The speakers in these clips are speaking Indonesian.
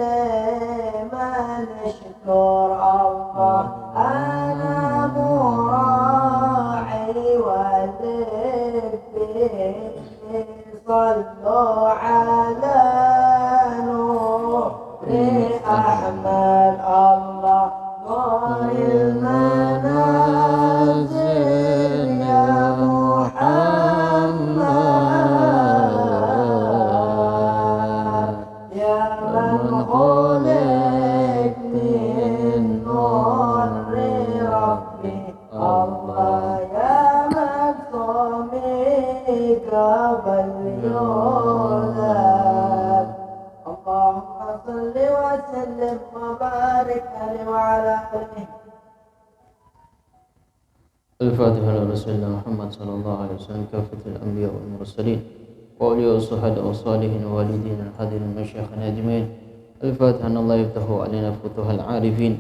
لمن اشكر الله أنا مراعي والبي صلوا على نور أحمد الله نور المنازل يا محمد يا من خلق من نور ربي الله يا مكتومك باليولد اللهم صل وسلم وبارك عليه وعلى آله. الفاتحة لرسول الله محمد صلى الله عليه وسلم كافة الأنبياء والمرسلين وأولياء الصحابة والصالحين والوالدين الحاضرين المشايخنا أجمعين. الفاتحة أن الله يفتح علينا فتوح العارفين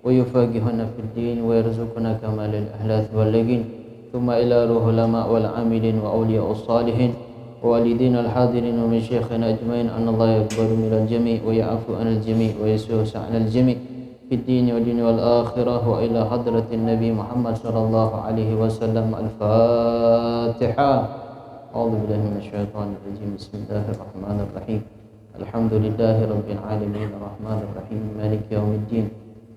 ويفاقهنا في الدين ويرزقنا كمال الأحلاث واللقين. ثم إلى روح العلماء والعاملين وأولياء الصالحين ووالدين الحاضرين ومشايخنا أجمعين أن الله يقبل من الجميع ويعفو عن الجميع ويسوس عن الجميع في الدين والدين والآخرة وإلى حضرة النبي محمد صلى الله عليه وسلم. الفاتحة. أعوذ بالله من الشيطان الرجيم. بسم الله الرحمن الرحيم. الحمد لله رب العالمين الرحمن الرحيم مالك يوم الدين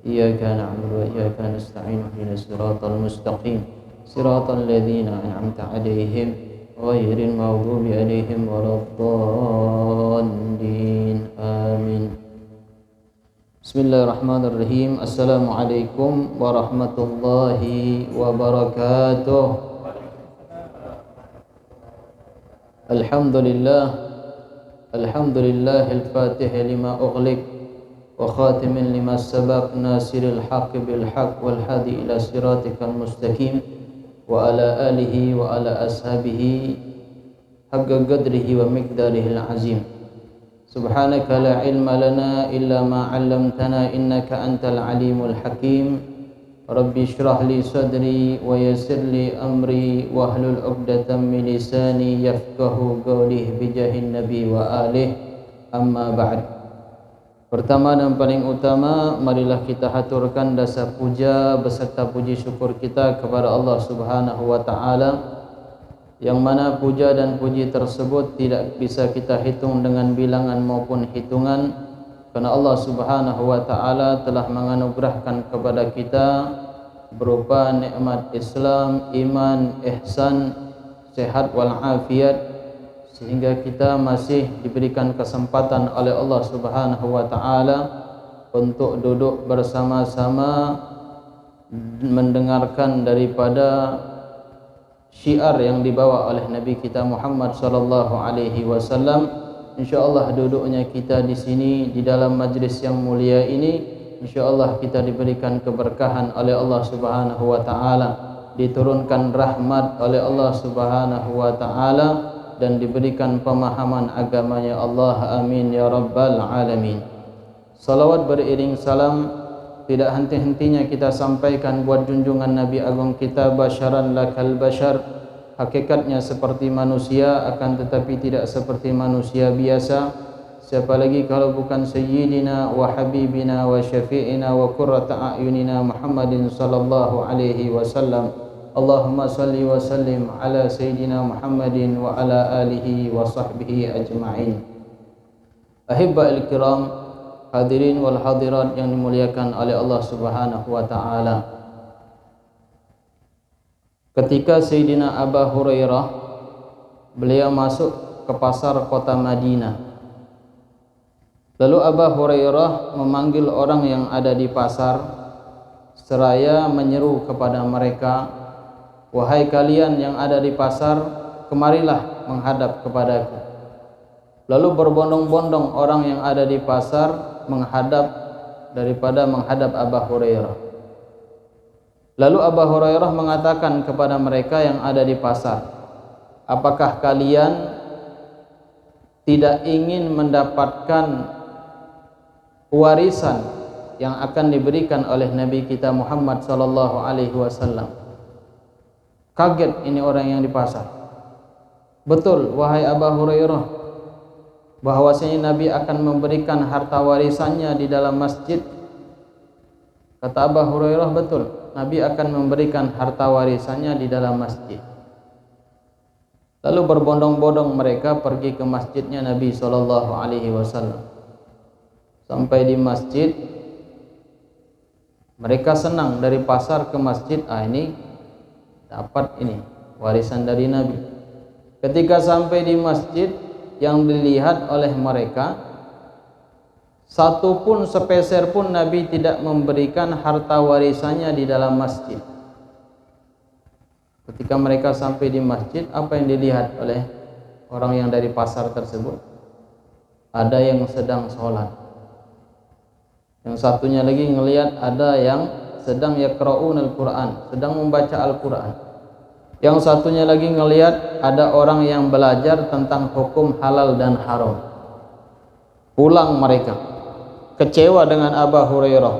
إياك نعبد وإياك نستعين اهدنا الصراط المستقيم صراط الذين أنعمت عليهم غير المغضوب عليهم ولا الضالين آمين. Bismillahirrahmanirrahim. Assalamualaikum warahmatullahi wabarakatuh. Alhamdulillahil fatih lima ughliq wa khatimin lima sabaq nasiril haqq bil haqq wal hadi ila siratikal mustaqim wa ala alihi wa ala ashabihi haqqa qadrihi wa miqdarihil azim. Subhanaka la ilma lana illa ma 'allamtana innaka antal alimul hakim. Rabbi shrah li sadri wa yassir li amri wahlul 'uqdatam min lisani yafqahu qawli bijahin nabi wa alihi. Amma ba'd. Pertama dan paling utama, marilah kita haturkan dasar puja beserta puji syukur kita kepada Allah Subhanahu wa taala, yang mana puja dan puji tersebut tidak bisa kita hitung dengan bilangan maupun hitungan, karena Allah Subhanahu wa taala telah menganugerahkan kepada kita berupa nikmat Islam, iman, ihsan, sehat wal afiat, sehingga kita masih diberikan kesempatan oleh Allah Subhanahu wa taala untuk duduk bersama-sama mendengarkan daripada syiar yang dibawa oleh Nabi kita Muhammad sallallahu alaihi wasallam. Insyaallah duduknya kita di sini di dalam majlis yang mulia ini, insyaallah kita diberikan keberkahan oleh Allah Subhanahu wa taala, diturunkan rahmat oleh Allah Subhanahu wa taala, dan diberikan pemahaman agamanya Allah. Amin ya rabbal alamin. Salawat beriring salam tidak henti-hentinya kita sampaikan buat junjungan Nabi agung kita, basyaran lakal basyar, hakikatnya seperti manusia akan tetapi tidak seperti manusia biasa. Siapa lagi kalau bukan sayyidina wa habibina wa syafi'ina wa qurrata a'yunina Muhammadin sallallahu alaihi wasallam. Allahumma salli wa sallim ala sayyidina Muhammadin wa ala alihi wa sahbihi ajma'in. Ahibba'il kiram, hadirin wal hadirat yang dimuliakan oleh Allah Subhanahu wa taala. Ketika Sayyidina Abu Hurairah beliau masuk ke pasar kota Madinah, lalu Abu Hurairah memanggil orang yang ada di pasar seraya menyeru kepada mereka, "Wahai kalian yang ada di pasar, kemarilah menghadap kepadaku." Lalu berbondong-bondong orang yang ada di pasar menghadap Abu Hurairah. Lalu Abu Hurairah mengatakan kepada mereka yang ada di pasar, "Apakah kalian tidak ingin mendapatkan warisan yang akan diberikan oleh Nabi kita Muhammad sallallahu alaihi wasallam?" Kaget ini orang yang di pasar. "Betul wahai Abu Hurairah, bahwasanya Nabi akan memberikan harta warisannya di dalam masjid? Kata Abu Hurairah, betul, Nabi akan memberikan harta warisannya di dalam masjid. Lalu berbondong-bondong mereka pergi ke masjidnya Nabi SAW. Sampai di masjid, mereka senang dari pasar ke masjid. Ini dapat ini warisan dari Nabi. Ketika sampai di masjid, yang dilihat oleh mereka, satu pun sepeser pun Nabi tidak memberikan harta warisannya di dalam masjid. Ketika mereka sampai di masjid, apa yang dilihat oleh orang yang dari pasar tersebut? Ada yang sedang sholat, yang satunya lagi ngelihat ada yang sedang yaqra'unal Quran, sedang membaca Al-Quran. Yang satunya lagi ngelihat ada orang yang belajar tentang hukum halal dan haram. Pulang mereka kecewa dengan Abu Hurairah.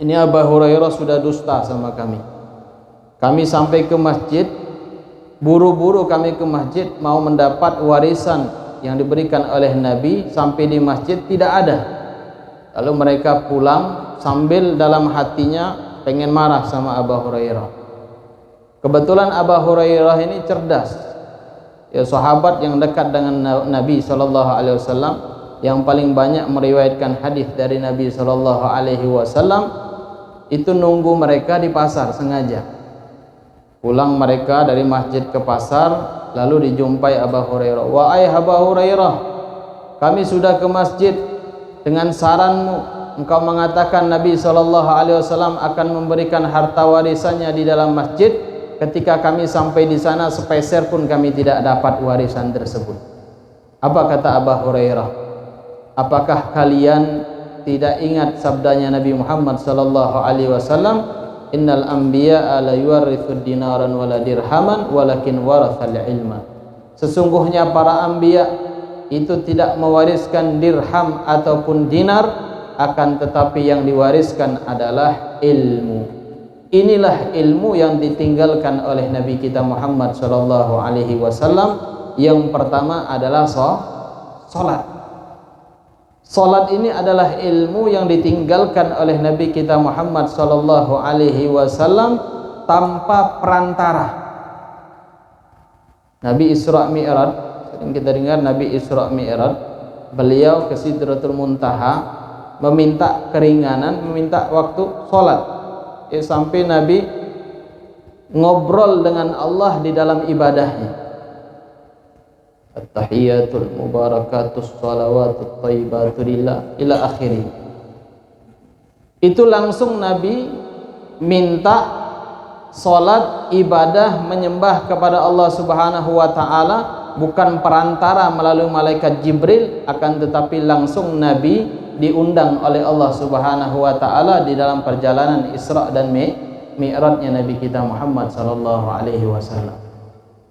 Ini Abu Hurairah sudah dusta sama kami. Kami sampai ke masjid, buru-buru kami ke masjid mau mendapat warisan yang diberikan oleh Nabi, sampai di masjid tidak ada. Lalu mereka pulang sambil dalam hatinya pengen marah sama Abu Hurairah. Kebetulan Abu Hurairah ini cerdas, ya, sahabat yang dekat dengan Nabi SAW, yang paling banyak meriwayatkan hadis dari Nabi SAW. Itu nunggu mereka di pasar sengaja. Pulang mereka dari masjid ke pasar, lalu dijumpai Abu Hurairah. Wahai Abu Hurairah, kami sudah ke masjid. Dengan saranmu, engkau mengatakan Nabi SAW akan memberikan harta warisannya di dalam masjid. Ketika kami sampai di sana, sepeser pun kami tidak dapat warisan tersebut. Apa kata Abu Hurairah? Apakah kalian tidak ingat sabdanya Nabi Muhammad SAW? Innal anbiya'a la yuwarrithud dinaran wala dirhaman walakin warathal ilma. Sesungguhnya para anbiya itu tidak mewariskan dirham ataupun dinar, akan tetapi yang diwariskan adalah ilmu. Inilah ilmu yang ditinggalkan oleh Nabi kita Muhammad SAW. Yang pertama adalah salat. Salat ini adalah ilmu yang ditinggalkan oleh Nabi kita Muhammad SAW tanpa perantara. Nabi Isra Mi'raj, sering kita dengar Nabi Isra Mi'raj, beliau ke Sidratul Muntaha meminta keringanan, meminta waktu salat. Sampai Nabi ngobrol dengan Allah di dalam ibadahnya. At-tahiyatul mubarakatus salawatut thayyibatu lillah ila akhiri. Itu langsung Nabi minta salat, ibadah, menyembah kepada Allah Subhanahu wa taala, bukan perantara melalui malaikat Jibril, akan tetapi langsung Nabi diundang oleh Allah Subhanahu wa taala di dalam perjalanan Isra dan Mi'rajnya Nabi kita Muhammad sallallahu alaihi wasallam.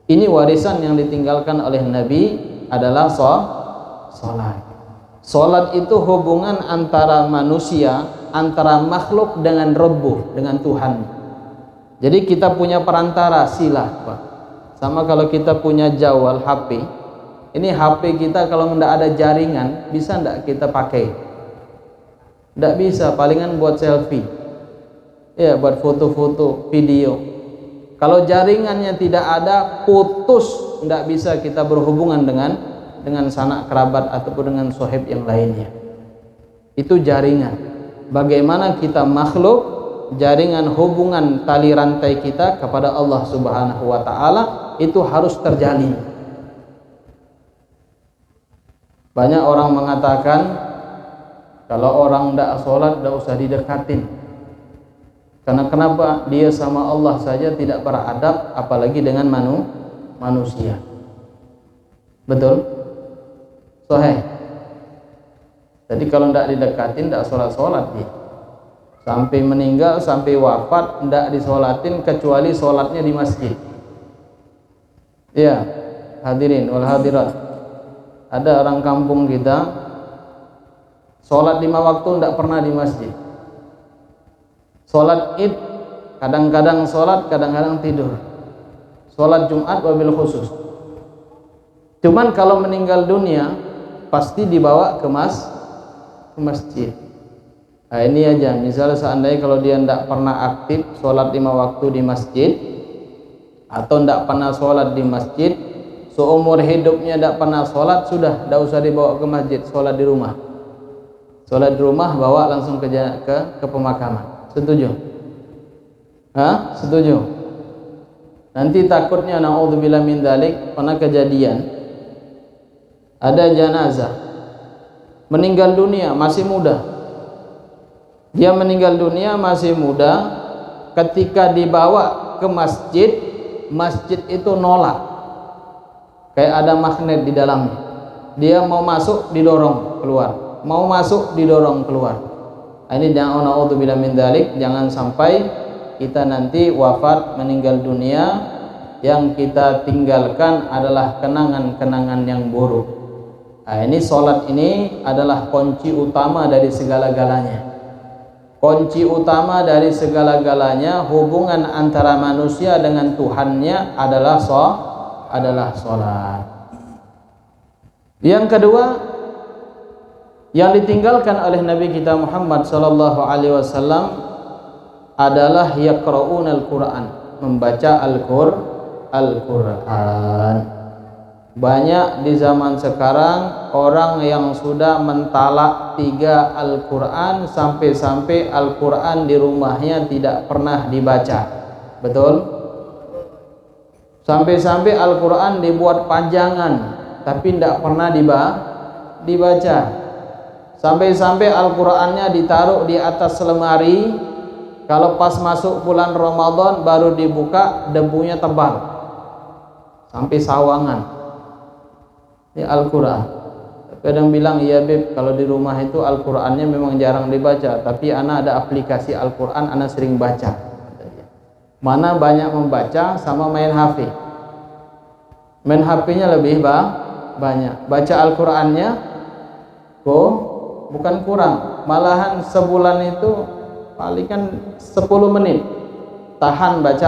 Ini warisan yang ditinggalkan oleh Nabi adalah salat. Salat itu hubungan antara manusia, antara makhluk dengan Rabbuh, dengan Tuhan. Jadi kita punya perantara, silah, Pak. Sama kalau kita punya jawal HP. Ini HP kita kalau tidak ada jaringan, bisa tidak kita pakai? Tidak bisa, palingan buat selfie. Ya, buat foto-foto, video. Kalau jaringannya tidak ada, putus, tidak bisa kita berhubungan dengan sanak kerabat ataupun dengan sohib yang lainnya. Itu jaringan. Bagaimana kita makhluk, jaringan hubungan tali rantai kita kepada Allah Subhanahu wa taala itu harus terjalin. Banyak orang mengatakan kalau orang tidak sholat tidak usah didekatin. Karena kenapa? Dia sama Allah saja tidak beradab, apalagi dengan manusia. Betul? Sahih. Jadi kalau tidak didekatin, tidak sholat dia. Sampai meninggal, sampai wafat, tidak disolatin kecuali sholatnya di masjid. Ya, hadirin wal hadirat. Ada orang kampung kita sholat 5 waktu tidak pernah di masjid. Sholat id kadang-kadang sholat, kadang-kadang tidur. Sholat Jumat wabil khusus. Cuman kalau meninggal dunia pasti dibawa ke masjid. Nah, ini aja, misalnya seandainya kalau dia tidak pernah aktif sholat 5 waktu di masjid, atau tidak pernah sholat di masjid, seumur hidupnya tidak pernah sholat, sudah tidak usah dibawa ke masjid, sholat di rumah. Sholat di rumah, bawa langsung ke pemakaman. Setuju? Hah? Setuju? Nanti takutnya na'udzubillah min dzalik, pernah kejadian ada jenazah meninggal dunia masih muda. Dia meninggal dunia masih muda, ketika dibawa ke masjid, masjid itu nolak. Kayak ada magnet di dalamnya. Dia mau masuk didorong keluar, mau masuk didorong keluar. Ini jangan, na'udzubillah min dzalik, jangan sampai kita nanti wafat meninggal dunia yang kita tinggalkan adalah kenangan-kenangan yang buruk. Nah, ini sholat ini adalah kunci utama dari segala-galanya. Kunci utama dari segala-galanya, hubungan antara manusia dengan Tuhannya adalah sholat. Yang kedua yang ditinggalkan oleh Nabi kita Muhammad sallallahu alaihi wasallam adalah yaqra'unal Qur'an, membaca Al-Qur'an. Banyak di zaman sekarang orang yang sudah mentalak 3 Al-Quran, sampai-sampai Al-Quran di rumahnya tidak pernah dibaca. Betul? Sampai-sampai Al-Quran dibuat pajangan tapi tidak pernah dibaca. Sampai-sampai Al-Qurannya ditaruh di atas lemari, kalau pas masuk bulan Ramadan baru dibuka, debunya tebal sampai sawangan. Ini Al-Quran. Kadang bilang, iya Beb, kalau di rumah itu Al-Qurannya memang jarang dibaca, tapi ana ada aplikasi Al-Quran, ana sering baca. Mana banyak membaca sama main HP. Main HP-nya lebih banyak. Baca Al-Qurannya bukan kurang, malahan sebulan itu paling kan 10 menit tahan baca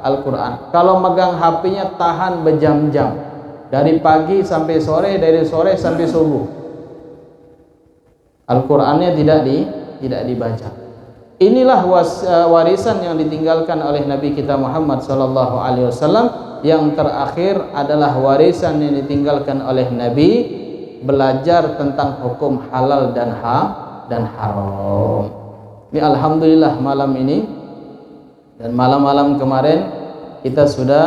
Al-Quran. Kalau megang HP-nya tahan berjam-jam, dari pagi sampai sore, dari sore sampai subuh. Al-Qur'annya tidak dibaca. Inilah warisan yang ditinggalkan oleh Nabi kita Muhammad sallallahu alaihi wasallam. Yang terakhir adalah warisan yang ditinggalkan oleh Nabi, belajar tentang hukum halal dan haram. Ini alhamdulillah malam ini dan malam-malam kemarin kita sudah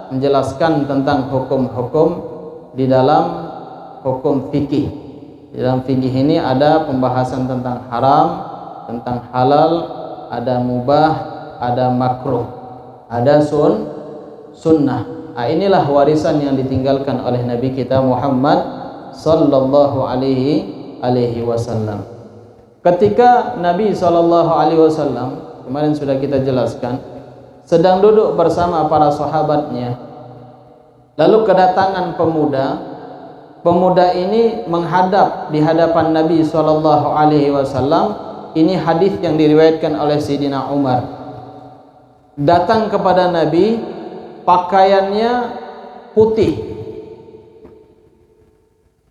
menjelaskan tentang hukum-hukum di dalam hukum fikih. Di dalam fikih ini ada pembahasan tentang haram, tentang halal, ada mubah, ada makruh, ada sunnah. Nah, inilah warisan yang ditinggalkan oleh Nabi kita Muhammad sallallahu alaihi wasallam. Ketika Nabi sallallahu alaihi wasallam, kemarin sudah kita jelaskan, sedang duduk bersama para sahabatnya, lalu kedatangan pemuda ini menghadap di hadapan Nabi sallallahu alaihi wasallam. Ini hadis yang diriwayatkan oleh Sayyidina Umar. Datang kepada Nabi, pakaiannya putih,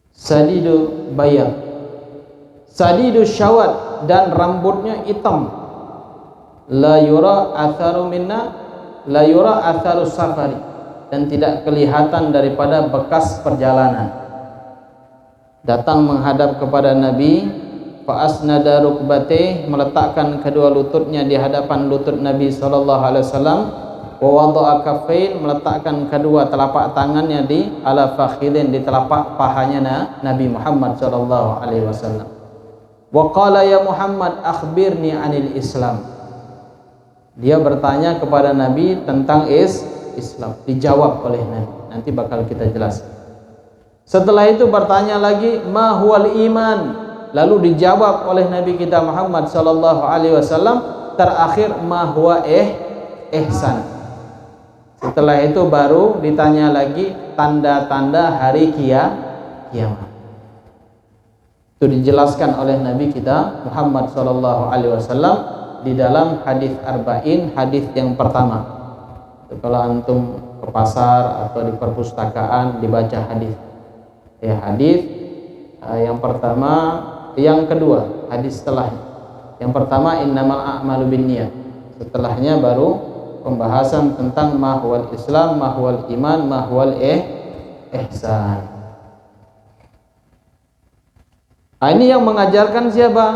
sadidu bayad, sadidu syawad, dan rambutnya hitam. La yura atharu minna, la yura atharu safari, dan tidak kelihatan daripada bekas perjalanan. Datang menghadap kepada Nabi, fa asnada rukbatih, meletakkan kedua lututnya di hadapan lutut Nabi sallallahu alaihi wasallam, wa wada'a kaffain, meletakkan kedua telapak tangannya di ala fakhidin, di telapak pahanya Nabi Muhammad sallallahu alaihi wasallam. Wa qala ya Muhammad akhbirni anil Islam. Dia bertanya kepada Nabi tentang Islam. Dijawab oleh Nabi. Nanti bakal kita jelaskan. Setelah itu bertanya lagi, ma huwal iman. Lalu dijawab oleh Nabi kita Muhammad sallallahu alaihi wasallam. Terakhir, ma huwa ihsan. Setelah itu baru ditanya lagi tanda-tanda hari kiamat. Itu dijelaskan oleh Nabi kita Muhammad sallallahu alaihi wasallam di dalam hadis arba'in, hadis yang pertama. Kalau antum ke pasar atau di perpustakaan dibaca hadis, hadis Yang pertama, yang kedua hadis setelahnya. Yang pertama innamal a'malu binniyat. Setelahnya baru pembahasan tentang mahwal Islam, mahwal iman, mahwal ihsan. Ini yang mengajarkan siapa?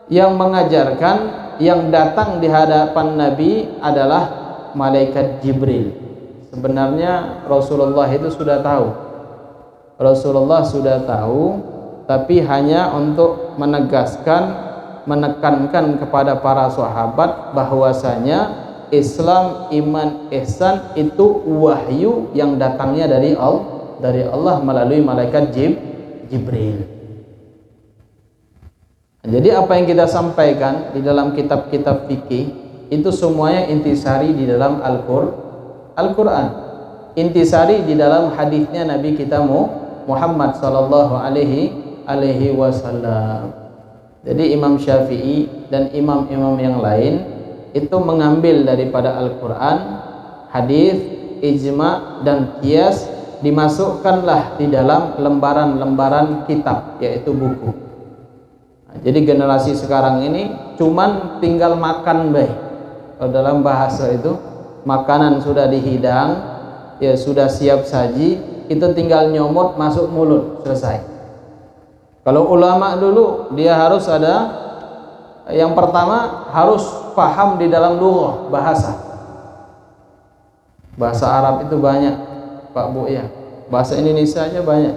Yang mengajarkan, yang datang di hadapan Nabi adalah malaikat Jibril. Sebenarnya Rasulullah itu sudah tahu. Rasulullah sudah tahu, tapi hanya untuk menegaskan, menekankan kepada para sahabat bahwasanya Islam, iman, ihsan itu wahyu yang datangnya dari Allah melalui malaikat Jibril. Jadi apa yang kita sampaikan di dalam kitab-kitab fikih itu semuanya intisari di dalam Al-Quran, intisari di dalam hadisnya Nabi kita Muhammad sallallahu alaihi wasallam. Jadi Imam Syafi'i dan imam-imam yang lain itu mengambil daripada Al-Quran, hadis, ijma' dan qiyas, dimasukkanlah di dalam lembaran-lembaran kitab, yaitu buku. Jadi generasi sekarang ini cuman tinggal makan baik. Kalau dalam bahasa itu, makanan sudah dihidang, ya sudah siap saji, itu tinggal nyomot masuk mulut, selesai. Kalau ulama dulu dia harus ada, yang pertama harus paham di dalam lughah, bahasa Arab itu banyak Pak Bu ya, bahasa Indonesia nya banyak,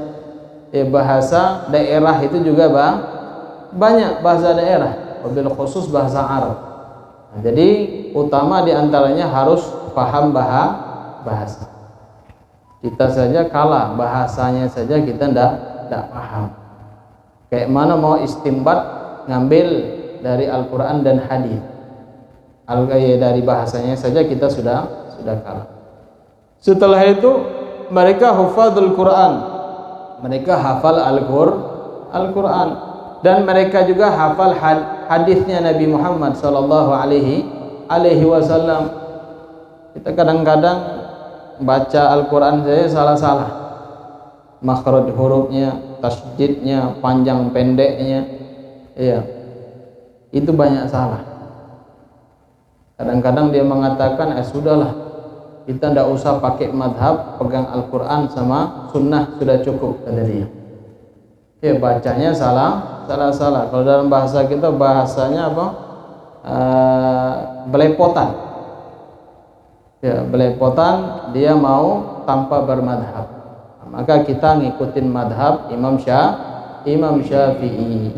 bahasa daerah itu juga banyak bahasa daerah, wabil khusus bahasa Arab. Jadi utama diantaranya harus paham bahasa. Kita saja kalah, bahasanya saja kita tidak paham. Kayak mana mau istimbat ngambil dari Al-Quran dan hadis, dari bahasanya saja kita sudah kalah. Setelah itu mereka hufadzul Quran, mereka hafal Al-Quran, dan mereka juga hafal hadisnya Nabi Muhammad sallallahu alaihi wasallam. Kita kadang-kadang baca Al-Quran saja salah-salah, makhraj hurufnya, tasydidnya, panjang pendeknya, itu banyak salah. Kadang-kadang dia mengatakan, sudahlah, kita tidak usah pakai madhab, pegang Al-Quran sama sunnah sudah cukup, kata dia. Bacanya salah. Kalau dalam bahasa kita bahasanya apa? Belepotan. Belepotan, dia mau tanpa bermadhab. Maka kita ngikutin madhab Imam Syafi'i.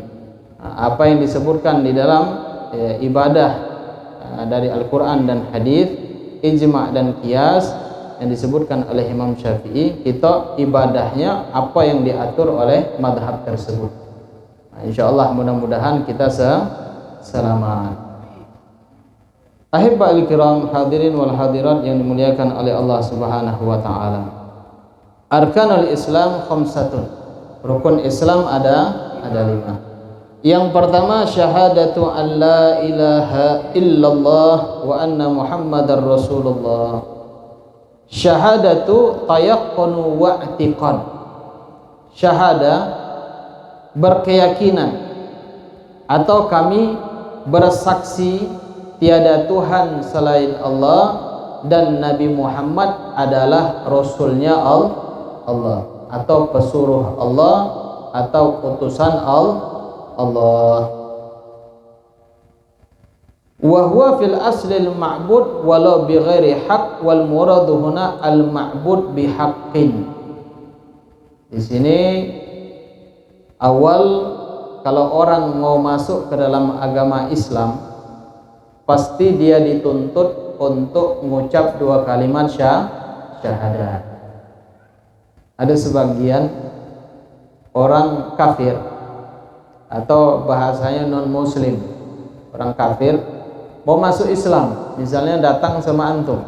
Apa yang disebutkan di dalam ibadah dari Al-Quran dan hadis, ijma' dan qiyas yang disebutkan oleh Imam Syafi'i, kita ibadahnya apa yang diatur oleh madhab tersebut. InsyaAllah mudah-mudahan kita selamat. Ahibba'il kiram, hadirin wal hadirat yang dimuliakan oleh Allah Subhanahu wa taala. Arkanul Islam khamsatun. Rukun Islam ada 5. Yang pertama syahadatu an la ilaha illallah wa anna Muhammadar Rasulullah. Syahadatu tayaqqunu wa i'tiqad. Syahada berkeyakinan atau kami bersaksi tiada Tuhan selain Allah dan Nabi Muhammad adalah Rasulnya Allah, atau pesuruh Allah, atau utusan Allah. Wa huwa fil aslil ma'bud walau bi ghairi haqq, wal muradu huna al ma'bud bi haqqin. Di sini awal kalau orang mau masuk ke dalam agama Islam, pasti dia dituntut untuk mengucap 2 kalimat syahadat. Ada sebagian orang kafir atau bahasanya non muslim, orang kafir mau masuk Islam, misalnya datang sama antum,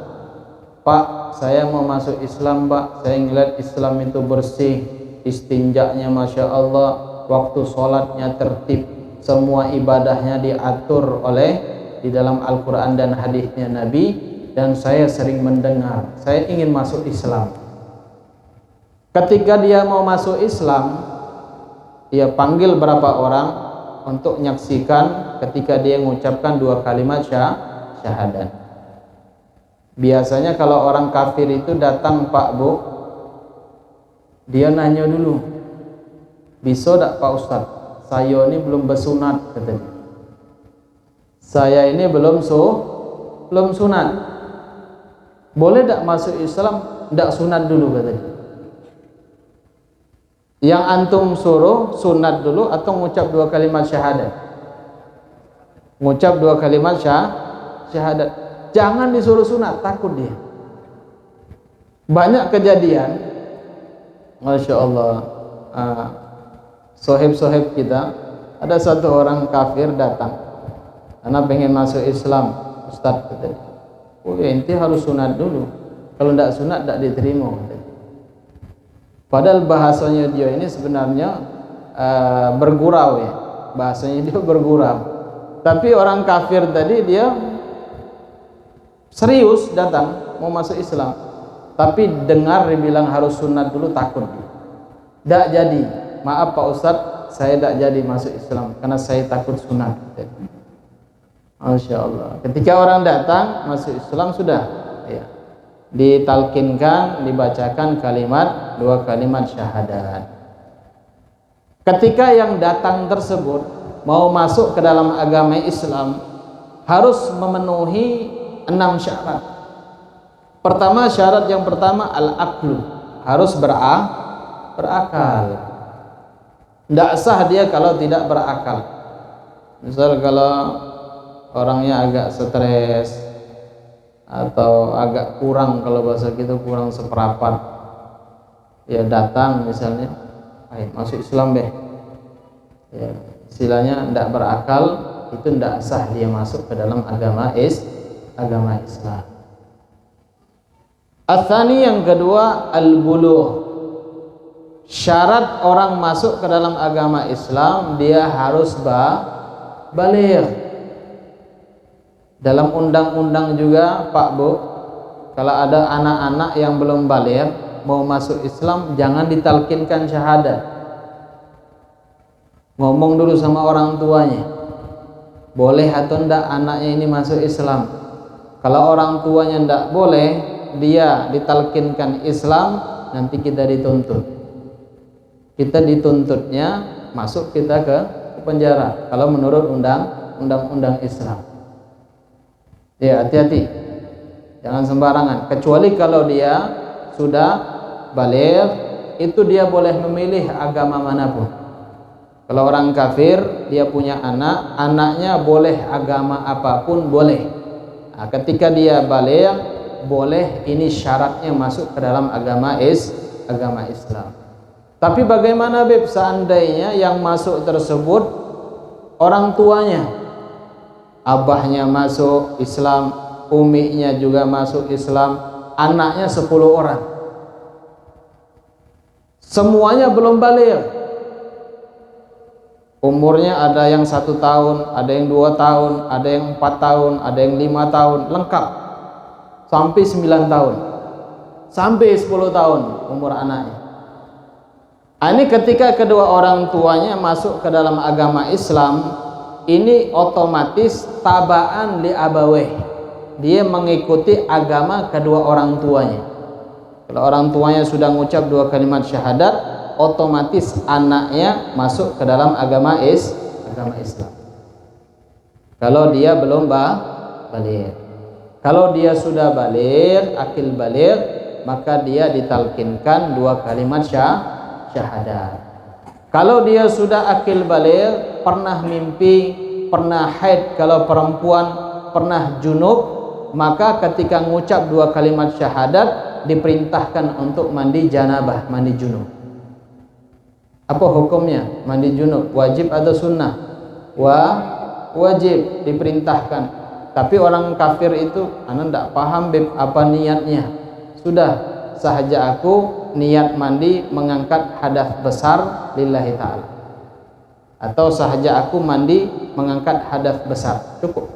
Pak, saya mau masuk Islam Pak, saya ngeliat Islam itu bersih, istinjaknya Masya Allah, waktu sholatnya tertib, semua ibadahnya diatur oleh di dalam Al-Quran dan hadisnya Nabi, dan saya sering mendengar, saya ingin masuk Islam. Ketika dia mau masuk Islam, ia panggil berapa orang untuk menyaksikan ketika dia mengucapkan 2 kalimat syahadat. Biasanya kalau orang kafir itu datang, Pak Bu, dia nanya dulu, bisa tak Pak Ustaz, saya ini belum bersunat, katanya. Saya ini belum sunat. Boleh tak masuk Islam? Tak sunat dulu, katanya. Yang antum suruh sunat dulu atau mengucap 2 kalimat syahadat? Mengucap 2 kalimat syahadat. Jangan disuruh sunat, takut dia. Banyak kejadian, Masya Allah, sohib-sohib kita, ada satu orang kafir datang karena pengen masuk Islam. Ustaz, katanya, oh ya, inti harus sunat dulu, kalau tidak sunat tidak diterima, katanya. Padahal bahasanya dia ini sebenarnya bergurau ya, bahasanya dia bergurau. Tapi orang kafir tadi dia serius datang mau masuk Islam, tapi dengar dibilang harus sunat dulu, takut. Tidak jadi, maaf Pak Ustadz, saya tidak jadi masuk Islam karena saya takut sunat. Masya Allah. Ketika orang datang masuk Islam sudah ya, ditalkinkan, dibacakan 2 kalimat syahadat. Ketika yang datang tersebut mau masuk ke dalam agama Islam harus memenuhi 6 syarat. Syarat yang pertama al-aqlu, harus berakal. Tidak sah dia kalau tidak berakal. Misal kalau orangnya agak stres atau agak kurang, kalau bahasa kita kurang seperempat, ya datang misalnya, ayo masuk Islam deh, ya, istilahnya tidak berakal, itu tidak sah dia masuk ke dalam agama Islam. Atsani, yang kedua, al-bulugh. Syarat orang masuk ke dalam agama Islam dia harus baligh. Dalam undang-undang juga Pak Bu, kalau ada anak-anak yang belum baligh mau masuk Islam jangan ditalkinkan syahadat. Ngomong dulu sama orang tuanya, boleh atau enggak anaknya ini masuk Islam. Kalau orang tuanya enggak boleh, dia ditalkinkan Islam, nanti kita dituntut. Kita dituntutnya masuk kita ke penjara kalau menurut undang-undang Islam. Ya, hati-hati, jangan sembarangan. Kecuali kalau dia sudah baligh, itu dia boleh memilih agama manapun. Kalau orang kafir dia punya anak, anaknya boleh agama apapun boleh. Nah, ketika dia baligh, boleh, ini syaratnya masuk ke dalam agama Islam. Tapi bagaimana Beb seandainya yang masuk tersebut orang tuanya, abahnya masuk Islam, uminya juga masuk Islam, anaknya 10 orang, semuanya belum baligh, umurnya ada yang 1 tahun, ada yang 2 tahun, ada yang 4 tahun, ada yang 5 tahun, lengkap sampai 9 tahun, sampai 10 tahun umur anaknya. Ini ketika kedua orang tuanya masuk ke dalam agama Islam, ini otomatis tabaan li abaweh, dia mengikuti agama kedua orang tuanya. Kalau orang tuanya sudah mengucap 2 kalimat syahadat, otomatis anaknya masuk ke dalam agama Islam. Kalau dia belum baligh. Kalau dia sudah baligh, akil baligh, maka dia ditalkinkan 2 kalimat syahadat. Kalau dia sudah akil baligh, pernah mimpi, pernah haid, kalau perempuan pernah junub, maka ketika mengucap 2 kalimat syahadat diperintahkan untuk mandi janabah, mandi junub. Apa hukumnya mandi junub? Wajib atau sunnah? Wajib, diperintahkan. Tapi orang kafir itu, anak tidak paham Beb, apa niatnya. Sudah, sahaja aku niat mandi mengangkat hadas besar lillahi ta'ala, atau sahaja aku mandi mengangkat hadas besar, cukup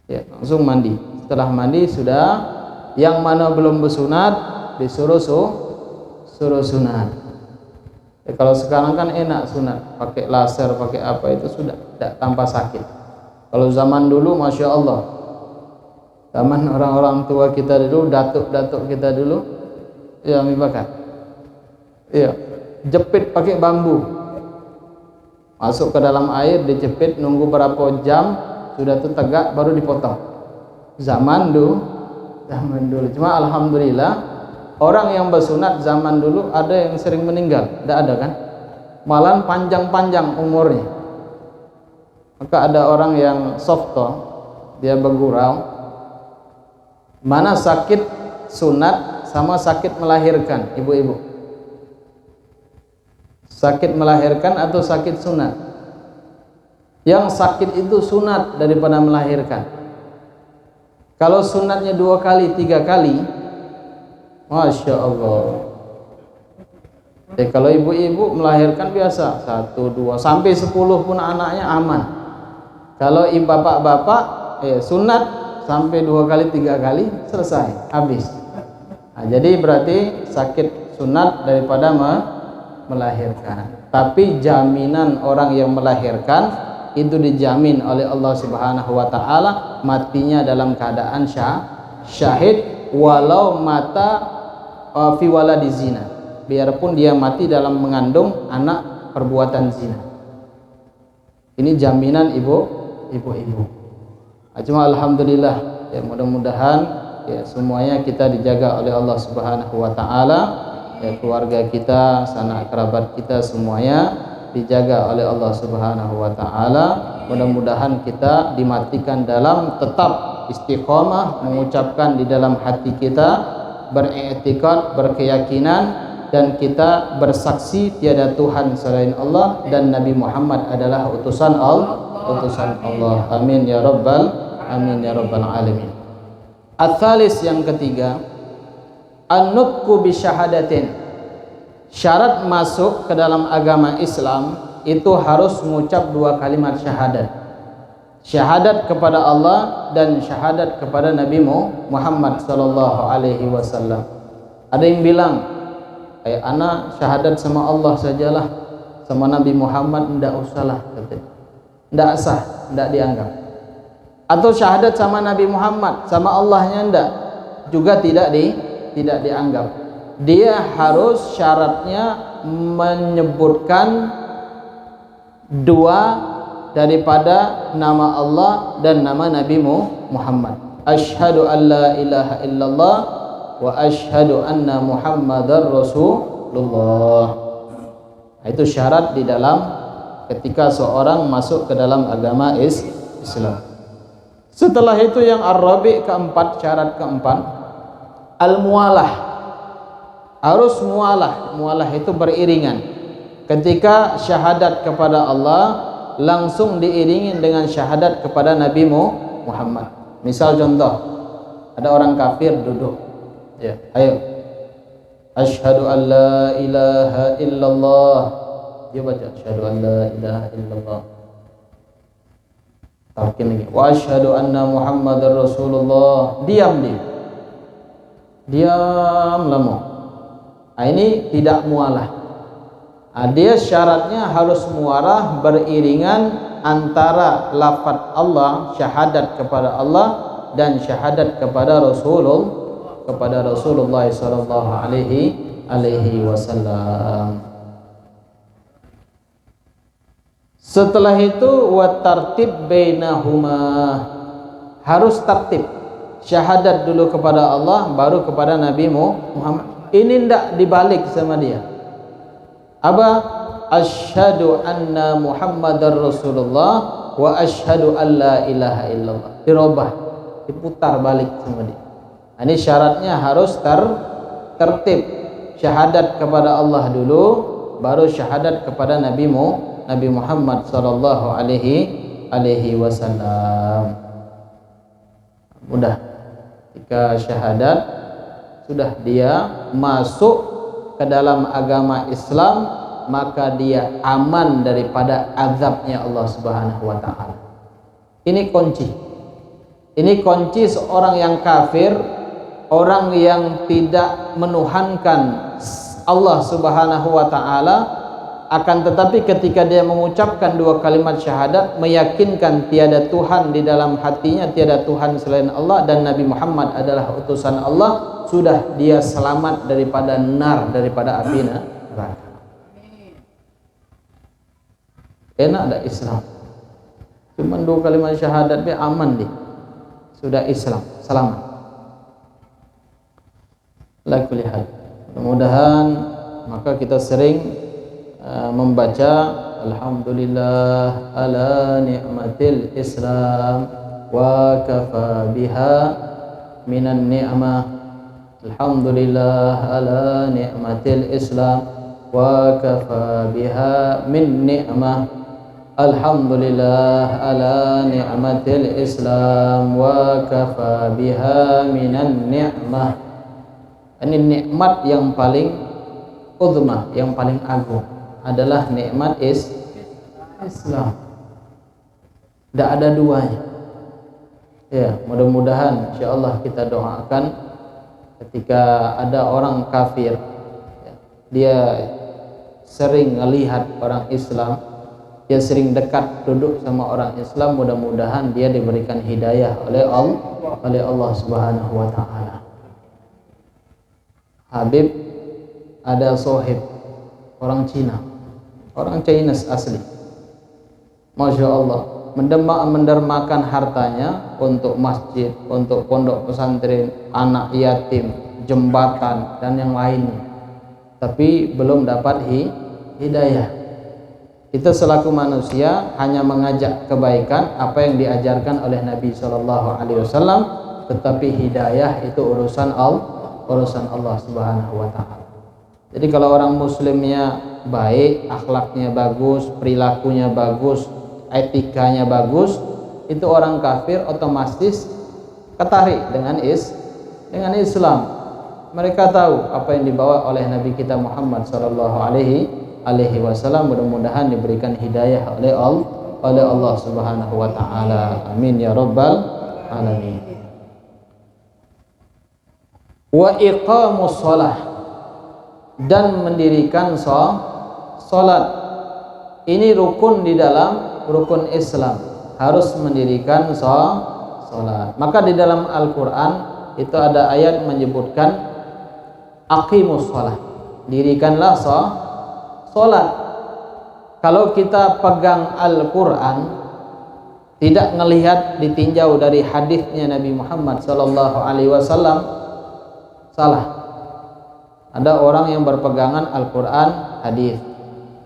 ya, langsung mandi. Setelah mandi sudah, yang mana belum bersunat disuruh sunat Kalau sekarang kan enak sunat, pakai laser, pakai apa itu sudah tidak tanpa sakit. Kalau zaman dulu, masya Allah, zaman orang-orang tua kita dulu, datuk-datuk kita dulu, ya bakar, iya, jepit pakai bambu, masuk ke dalam air, dijepit, nunggu berapa jam, sudah tuh tegak, baru dipotong. Zaman dulu. Cuma alhamdulillah, orang yang bersunat zaman dulu ada yang sering meninggal, tidak ada kan? Malah panjang-panjang umurnya. Maka ada orang yang softo, dia bergurau, mana sakit sunat sama sakit melahirkan, ibu-ibu? Sakit melahirkan atau sakit sunat? Yang sakit itu sunat daripada melahirkan. Kalau sunatnya 2 kali, 3 kali, masya Allah. Kalau ibu-ibu melahirkan biasa 1, 2, sampai 10 pun anaknya aman. Kalau bapak-bapak sunat sampai 2 kali, 3 kali selesai, habis. Nah, jadi berarti sakit sunat daripada melahirkan. Tapi jaminan orang yang melahirkan itu dijamin oleh Allah Subhanahu wa taala matinya dalam keadaan syahid walau mata fi waladi zina, biarpun dia mati dalam mengandung anak perbuatan zina. Ini jaminan ibu-ibu. Cuma alhamdulillah ya, mudah-mudahan ya semuanya kita dijaga oleh Allah Subhanahu wa taala, ya keluarga kita, sanak kerabat kita semuanya dijaga oleh Allah Subhanahu wa taala. Mudah-mudahan kita dimatikan dalam tetap istiqomah, mengucapkan di dalam hati kita, beriktikad, berkeyakinan, dan kita bersaksi tiada Tuhan selain Allah dan Nabi Muhammad adalah utusan Allah. Amin ya rabbal alamin. Ats-tsalis, yang ketiga, an-nutqu bi syahadatin. Syarat masuk ke dalam agama Islam itu harus mengucap 2 kalimat syahadat. Syahadat kepada Allah dan syahadat kepada Nabi Muhammad sallallahu alaihi wasallam. Ada yang bilang, ana syahadat sama Allah sajalah, sama Nabi Muhammad ndak usahlah, katanya. Ndak sah, ndak dianggap. Atau syahadat sama Nabi Muhammad, sama Allahnya ndak, juga tidak dianggap. Dia harus syaratnya menyebutkan 2 daripada nama Allah dan nama Nabi Muhammad. Asyhadu an la ilaha illallah wa asyhadu anna Muhammadar Rasulullah. Itu syarat di dalam ketika seorang masuk ke dalam agama Islam. Setelah itu yang ar-rabi' keempat, syarat keempat, al-muwalah. Harus mualah itu beriringan. Ketika syahadat kepada Allah langsung diiringi dengan syahadat kepada Nabi Muhammad. Misal contoh, ada orang kafir duduk, ya, ayo, asyhadu an la ilaha illallah. Dia baca asyhadu an la ilaha illallah. Talqin lagi, wa asyhadu anna Muhammadar Rasulullah. Diam lama. Ini tidak mualah. Dia syaratnya harus mualah beriringan antara lafaz Allah, syahadat kepada Allah dan syahadat kepada Rasulullah sallallahu alaihi wasallam. Setelah itu wa tartib bainahuma, harus tertib. Syahadat dulu kepada Allah baru kepada Nabi Muhammad. Ini tidak dibalik sama dia. Apa? Asyhadu anna Muhammadar Rasulullah wa asyhadu an la ilaha illallah. Dirubah, diputar balik sama dia. Ini syaratnya harus tertib. Syahadat kepada Allah dulu, baru syahadat kepada Nabi Muhammad sallallahu alaihi wasallam. Mudah. Jika syahadat sudah dia masuk ke dalam agama Islam, maka dia aman daripada azabnya Allah Subhanahu wa taala. Ini kunci. Ini kunci seorang yang kafir, orang yang tidak menuhankan Allah Subhanahu wa taala, Akan tetapi ketika dia mengucapkan dua kalimat syahadat, meyakinkan tiada Tuhan di dalam hatinya, tiada Tuhan selain Allah, dan Nabi Muhammad adalah utusan Allah, sudah dia selamat daripada nar, daripada api neraka. Enak ada Islam, cuma dua kalimat syahadat dia aman deh, sudah Islam, selamat. La kulli hal, mudah-mudahan maka kita sering membaca alhamdulillah ala ni'matil Islam wa kafa biha minan ni'mah. Alhamdulillah ala ni'matil Islam wa kafa biha min ni'mah. Alhamdulillah ala ni'matil Islam wa kafa biha minan ni'mah. Ini nikmat yang paling uzma, yang paling agung adalah nikmat Islam. Tidak ada duanya. Ya, mudah-mudahan insyaallah kita doakan ketika ada orang kafir, ya, dia sering melihat orang Islam, dia sering dekat duduk sama orang Islam, mudah-mudahan dia diberikan hidayah oleh Allah Subhanahu wa taala. Habib ada sohib orang Cina, orang Chinese asli, Masya Allah, mendermakan hartanya untuk masjid, untuk pondok pesantren, anak yatim, jembatan, dan yang lainnya, tapi belum dapat hidayah. Kita selaku manusia hanya mengajak kebaikan apa yang diajarkan oleh Nabi SAW, tetapi hidayah itu urusan Allah Subhanahu wa taala. Jadi kalau orang muslimnya baik, akhlaknya bagus, perilakunya bagus, etikanya bagus, itu orang kafir otomatis ketarik dengan Islam. Mereka tahu apa yang dibawa oleh Nabi kita Muhammad sallallahu alaihi wasallam. Mudah-mudahan diberikan hidayah oleh Allah Subhanahu wa taala. Amin ya rabbal alamin. Wa iqamus shalah, dan mendirikan salat. Ini rukun di dalam rukun Islam, harus mendirikan salat. Maka di dalam Al-Qur'an itu ada ayat menyebutkan aqimus shalah, dirikanlah salat. Kalau kita pegang Al-Qur'an, tidak melihat ditinjau dari hadisnya Nabi Muhammad sallallahu alaihi wasallam, salah. Ada orang yang berpegangan Al-Quran, hadis,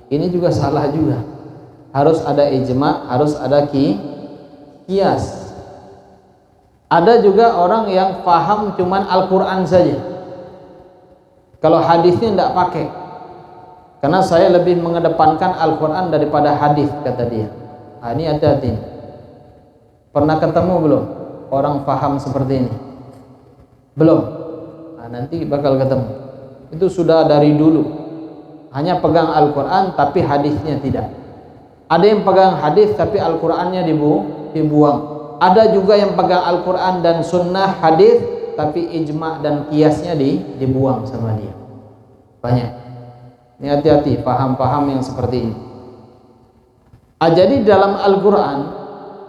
ini juga salah juga. Harus ada ijma, harus ada qiyas. Ada juga orang yang paham cuman Al-Quran saja, kalau hadisnya tidak pakai, karena saya lebih mengedepankan Al-Quran daripada hadis, kata dia. Nah, ini hati-hati. Pernah ketemu belum orang paham seperti ini? Belum? Nah, nanti bakal ketemu. Itu sudah dari dulu hanya pegang Al-Quran tapi hadisnya tidak. Ada yang pegang hadis tapi Al-Qurannya dibuang. Ada juga yang pegang Al-Quran dan sunnah hadis tapi ijma dan kiasnya dibuang sama dia. Banyak. Ini hati-hati paham-paham yang seperti ini. Jadi dalam Al-Quran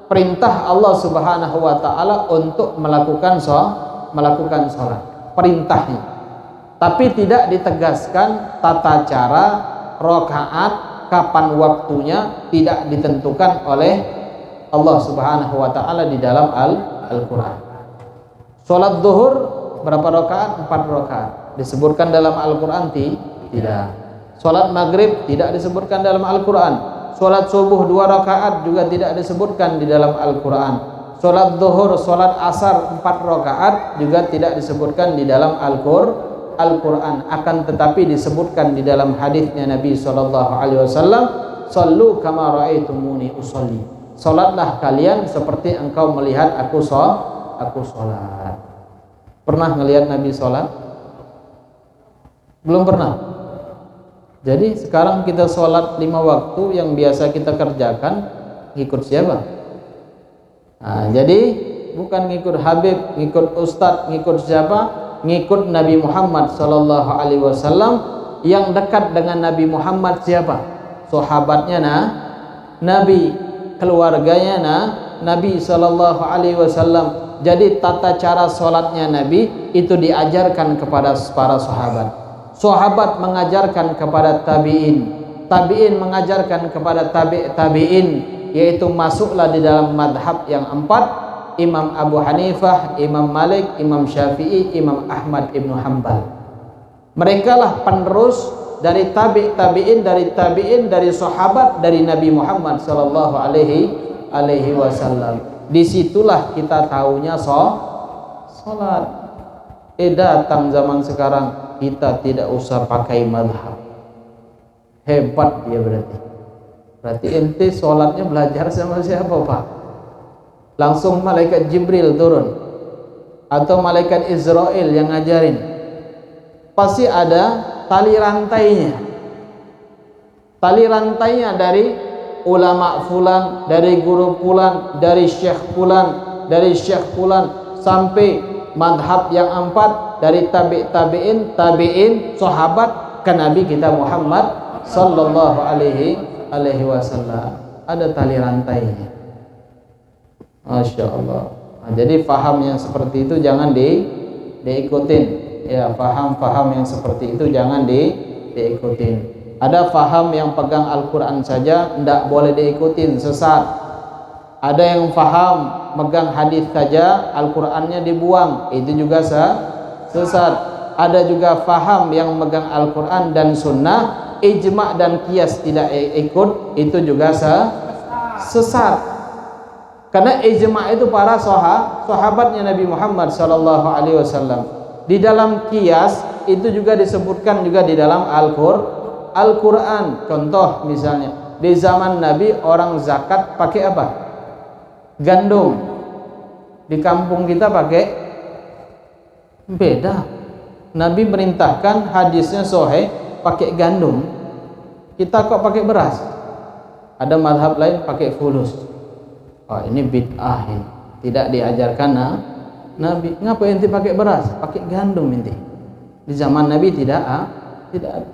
perintah Allah Subhanahu wa taala untuk melakukan salat, perintahnya. Tapi tidak ditegaskan tata cara, rakaat, kapan waktunya, tidak ditentukan oleh Allah Subhanahu wa taala di dalam Al-Qur'an. Salat zuhur berapa rakaat? 4 rakaat. Disebutkan dalam Al-Qur'an? Tidak. Salat maghrib tidak disebutkan dalam Al-Qur'an. Salat subuh 2 rakaat juga tidak disebutkan di dalam Al-Qur'an. Salat zuhur, salat asar 4 rakaat juga tidak disebutkan di dalam Al-Qur'an. Akan tetapi disebutkan di dalam hadisnya Nabi SAW, sallu kama ra'aitumuni usolli, salatlah kalian seperti engkau melihat aku salat. Pernah melihat Nabi salat? Belum pernah. Jadi sekarang kita salat 5 waktu yang biasa kita kerjakan, ngikut siapa? Nah, jadi bukan ngikut Habib, ngikut Ustadz, ngikut siapa? Ngikut Nabi Muhammad sallallahu alaihi wasallam. Yang dekat dengan Nabi Muhammad siapa? sahabatnya Nabi, keluarganya Nabi sallallahu alaihi wasallam. Jadi tata cara salatnya Nabi itu diajarkan kepada para sahabat. Sahabat mengajarkan kepada tabi'in, tabi'in mengajarkan kepada tabi'in, yaitu masuklah di dalam madhab yang empat: Imam Abu Hanifah, Imam Malik, Imam Syafi'i, Imam Ahmad ibnu Hanbal. Mereka lah penerus dari tabi'in, dari sahabat, dari Nabi Muhammad sallallahu alaihi wasallam. Disitulah kita tahunya salat. Datang zaman sekarang kita tidak usah pakai madhab. Hebat dia berarti. Berarti ente salatnya belajar sama siapa, Pak? Langsung malaikat Jibril turun atau malaikat Israel yang ngajarin? Pasti ada tali rantainya. Tali rantainya dari ulama fulan, dari guru fulan, dari syekh fulan, sampai madhab yang empat, dari tabi'in, sahabat ke Nabi kita Muhammad sallallahu alaihi wasallam. Ada tali rantainya. Masya Allah. Nah, jadi faham yang seperti itu jangan diikutin. Ya, faham yang seperti itu jangan diikutin. Ada faham yang pegang Al-Quran saja tidak boleh diikutin, sesat. Ada yang faham megang hadis saja, Al-Qurannya dibuang, itu juga sesat. Ada juga faham yang megang Al-Quran dan Sunnah, ijma' dan qiyas tidak ikut, itu juga sesat. Karena ijma' itu para sahabatnya Nabi Muhammad sallallahu alaihi wasallam. Di dalam qiyas itu juga disebutkan juga di dalam Al-Quran. Contoh misalnya di zaman Nabi orang zakat pakai apa? Gandum. Di kampung kita pakai beda. Nabi merintahkan, hadisnya sahih, pakai gandum. Kita kok pakai beras? Ada mazhab lain pakai fulus. Oh, ini bid'ah ini. Tidak diajarkan Nabi. Ngapa ente pakai beras? Pakai gandum ente. Di zaman Nabi tidak.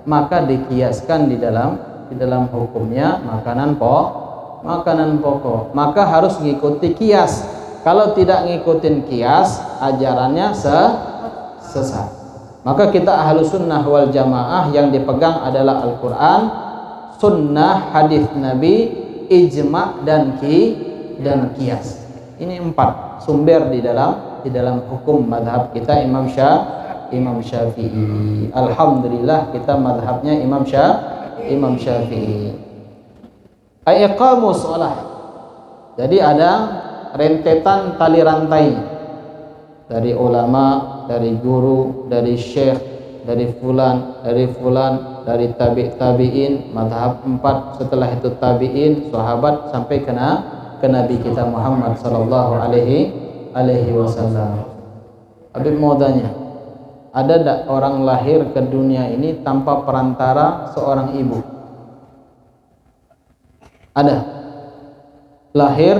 Maka dikiaskan di dalam hukumnya makanan pokok. Maka harus mengikuti kias. Kalau tidak ngikutin kias, ajarannya sesat. Maka kita ahlus sunnah wal jamaah yang dipegang adalah Al-Quran, sunnah, hadis Nabi, ijma' dan kias. Ini 4 sumber di dalam hukum madhab kita Imam Syafi'i. Alhamdulillah kita madhabnya Imam Syafi'i. Iqamus shalah. Jadi ada rentetan tali rantai dari ulama, dari guru, dari syekh, dari fulan, dari tabi'in, madhab 4. Setelah itu tabi'in, sahabat, sampai ke Nabi kita Muhammad sallallahu alaihi wasallam. Habib mau tanya, ada tak orang lahir ke dunia ini tanpa perantara seorang ibu? Ada. Lahir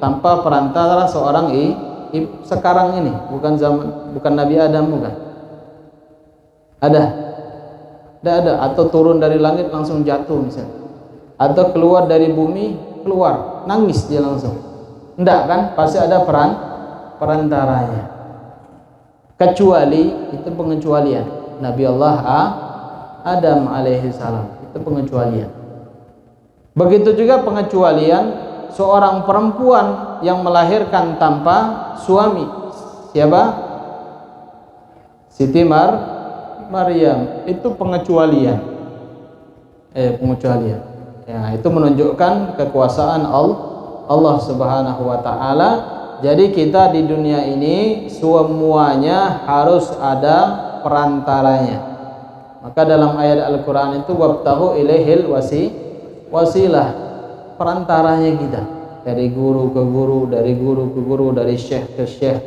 tanpa perantara seorang ibu sekarang ini, bukan Nabi Adam, bukan. Ada. Tidak ada. Atau turun dari langit langsung jatuh misalnya. Atau keluar dari bumi, keluar, nangis dia langsung. Tidak kan? Pasti ada perantaranya. Kecuali, itu pengecualian, Nabi Allah Adam alaihi salam, itu pengecualian. Begitu juga pengecualian seorang perempuan yang melahirkan tanpa suami. Siapa? Siti Maryam. Itu pengecualian. Pengecualian. Ya, itu menunjukkan kekuasaan Allah Subhanahu wa taala. Jadi kita di dunia ini semuanya harus ada perantaranya. Maka dalam ayat Al-Quran itu wabtahu ilaihil wasilah, perantaranya kita. Dari guru ke guru, dari guru ke guru, dari syekh ke syekh,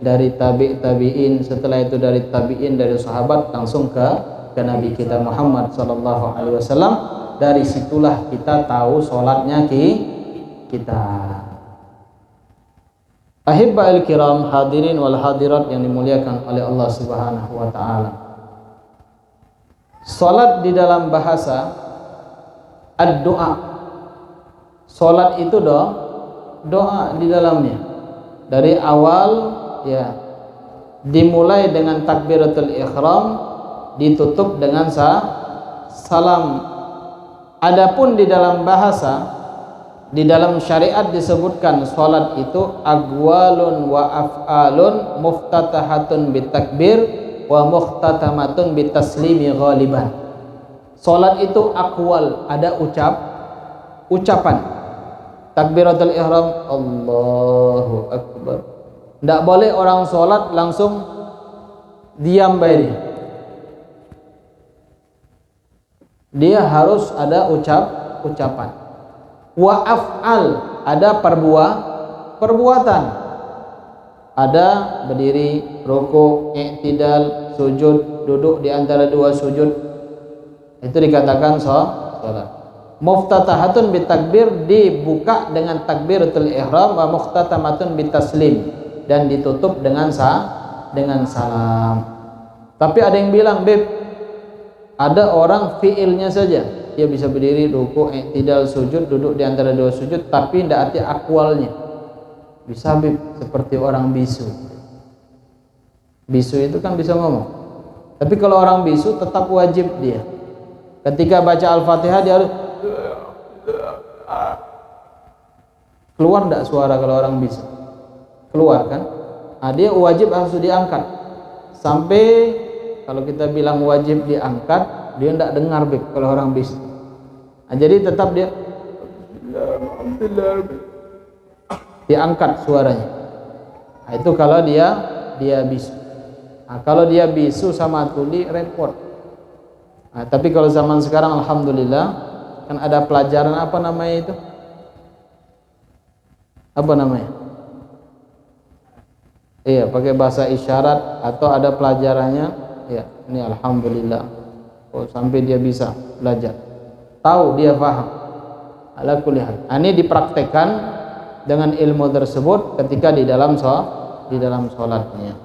dari tabi'in, setelah itu dari tabi'in, dari sahabat langsung ke Nabi kita Muhammad sallallahu alaihi wasallam. Dari situlah kita tahu salatnya kita. Ahibba'il kiram, hadirin wal hadirat yang dimuliakan oleh Allah Subhanahu wa taala. Salat di dalam bahasa ad-doa. Salat itu doa di dalamnya. Dari awal ya dimulai dengan takbiratul ihram, ditutup dengan salam. Adapun di dalam bahasa, di dalam syariat disebutkan salat itu aqwalun wa af'alun muftatahatun bitakbir wa muhtatamatun bitaslimi ghaliban. Salat itu aqwal, ada ucapan. Takbiratul ihram, Allahu akbar. Tidak boleh orang salat langsung diam baik dia harus ada ucapan. Wa af'al, ada perbuatan. Ada berdiri, rukuk, i'tidal, sujud, duduk di antara dua sujud. Itu dikatakan salat. Muftatahatun bitakbir, dibuka dengan takbiratul ihram, wa muhtatamatun bitaslim, dan ditutup dengan salam. Tapi ada yang bilang, Beb, ada orang fiilnya saja. Dia bisa berdiri, rukuk, i'tidal, sujud, duduk di antara dua sujud, tapi tidak arti akwalnya. Bisa Beb, seperti orang bisu. Bisu itu kan bisa ngomong. Tapi kalau orang bisu tetap wajib dia. Ketika baca Al-Fatihah dia harus keluar tidak suara kalau orang bisu? Keluar kan? Nah, dia wajib harus diangkat. Sampai kalau kita bilang wajib diangkat, dia tidak dengar Beb kalau orang bisu. Nah, jadi tetap dia diangkat suaranya. Nah, itu kalau dia bisu. Nah, kalau dia bisu sama tuli repot. Nah, tapi kalau zaman sekarang alhamdulillah kan ada pelajaran apa namanya itu? Apa namanya? Iya, pakai bahasa isyarat atau ada pelajarannya. Ya, ini alhamdulillah. Oh, sampai dia bisa belajar, tahu, dia paham. Ala kulli hal. Ini dipraktekkan dengan ilmu tersebut ketika di dalam salatnya.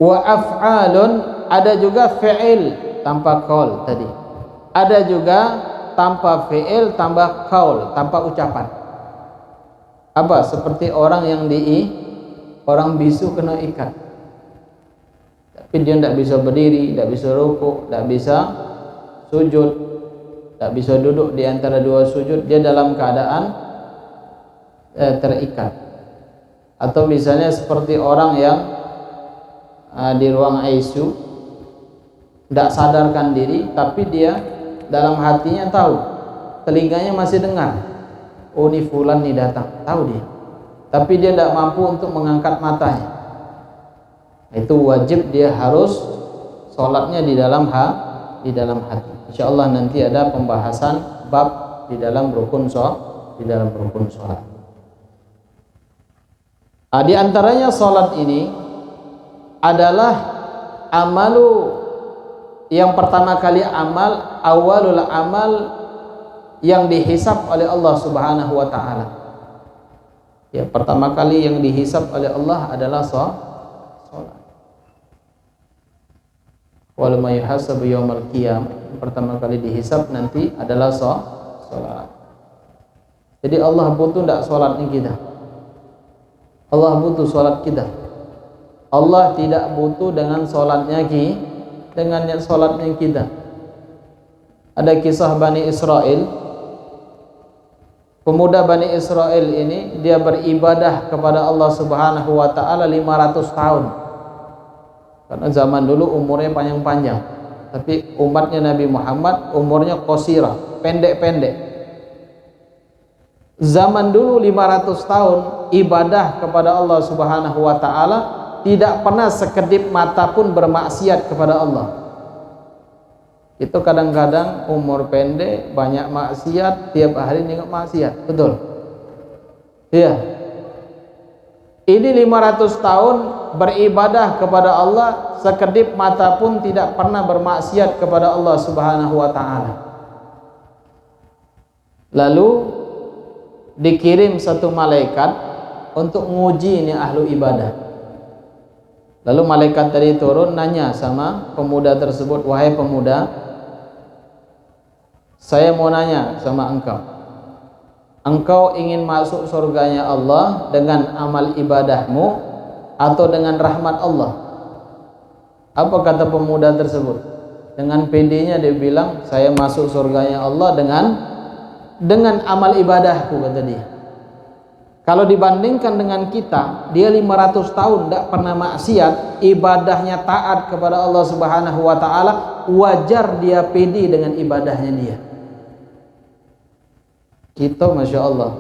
Wa af'alun, ada juga fi'il tanpa qaul tadi. Ada juga tanpa fi'il, tanpa qaul, tanpa ucapan. Apa? Seperti orang yang orang bisu kena ikat. Tapi dia tidak bisa berdiri, tidak bisa rukuk, tidak bisa sujud, tidak bisa duduk di antara dua sujud. Dia dalam keadaan terikat. Atau misalnya seperti orang yang di ruang ICU, tidak sadarkan diri, tapi dia dalam hatinya tahu, telinganya masih dengar, oh ini fulan nih datang, tahu dia, tapi dia tidak mampu untuk mengangkat matanya. Itu wajib dia harus sholatnya di dalam hati. Insyaallah nanti ada pembahasan bab di dalam rukun sholat. Nah, di antaranya sholat ini adalah amalu yang pertama kali awalul amal yang dihisab oleh Allah Subhanahu wa taala. Ya, pertama kali yang dihisab oleh Allah adalah sholat. Wal ma yuhasabu yaumal qiyamah, pertama kali dihisab nanti adalah salat. Jadi Allah butuh tidak salatnya kita? Allah butuh salat kita. Allah tidak butuh dengan salatnya kita. Ada kisah Bani Israel. Pemuda Bani Israel ini dia beribadah kepada Allah Subhanahu wa taala 500 tahun. Karena zaman dulu umurnya panjang-panjang, tapi umatnya Nabi Muhammad umurnya qasirah, pendek-pendek. Zaman dulu 500 tahun ibadah kepada Allah Subhanahu wa taala, tidak pernah sekedip mata pun bermaksiat kepada Allah. Itu kadang-kadang umur pendek, banyak maksiat, tiap hari nengok maksiat, betul? Iya. Ini 500 tahun beribadah kepada Allah, sekedip mata pun tidak pernah bermaksiat kepada Allah Subhanahu wa taala. Lalu dikirim satu malaikat untuk nguji ini ahlu ibadah. Lalu malaikat tadi turun nanya sama pemuda tersebut, wahai pemuda, Saya mau nanya sama engkau, engkau ingin masuk surganya Allah dengan amal ibadahmu atau dengan rahmat Allah? Apa kata pemuda tersebut? Dengan pedenya dia bilang, saya masuk surganya Allah dengan amal ibadahku, kata dia. Kalau dibandingkan dengan kita, dia 500 tahun tidak pernah maksiat, ibadahnya taat kepada Allah Subhanahu wa taala, wajar dia pede dengan ibadahnya dia. Kita Masya Allah,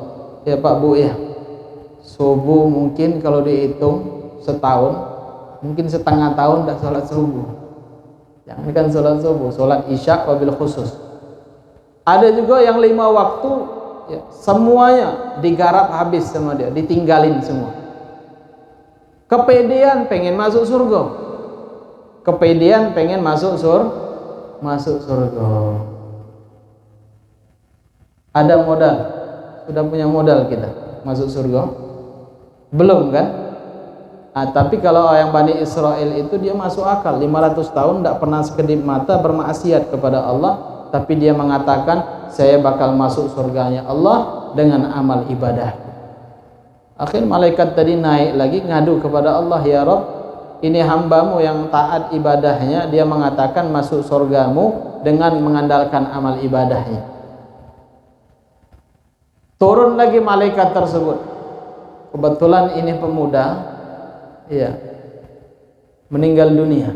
ya Pak Bu ya, subuh mungkin kalau dihitung setahun, mungkin setengah tahun tidak sholat subuh. Jangan kan sholat subuh, sholat isya wabil khusus. Ada juga yang 5 waktu ya, semuanya digarap habis sama dia, ditinggalin semua. Kepedean pengen masuk surga, kepedean pengen masuk surga. Ada modal, sudah punya modal kita masuk surga? Belum kan? Nah, tapi kalau yang Bani Israel itu dia masuk akal, 500 tahun tidak pernah sekedip mata bermaksiat kepada Allah, tapi dia mengatakan saya bakal masuk surganya Allah dengan amal ibadah. Akhir malaikat tadi naik lagi ngadu kepada Allah, ya Rabb, ini hambamu yang taat ibadahnya, dia mengatakan masuk surgamu dengan mengandalkan amal ibadahnya. Turun lagi malaikat tersebut. Kebetulan ini pemuda, ya, meninggal dunia.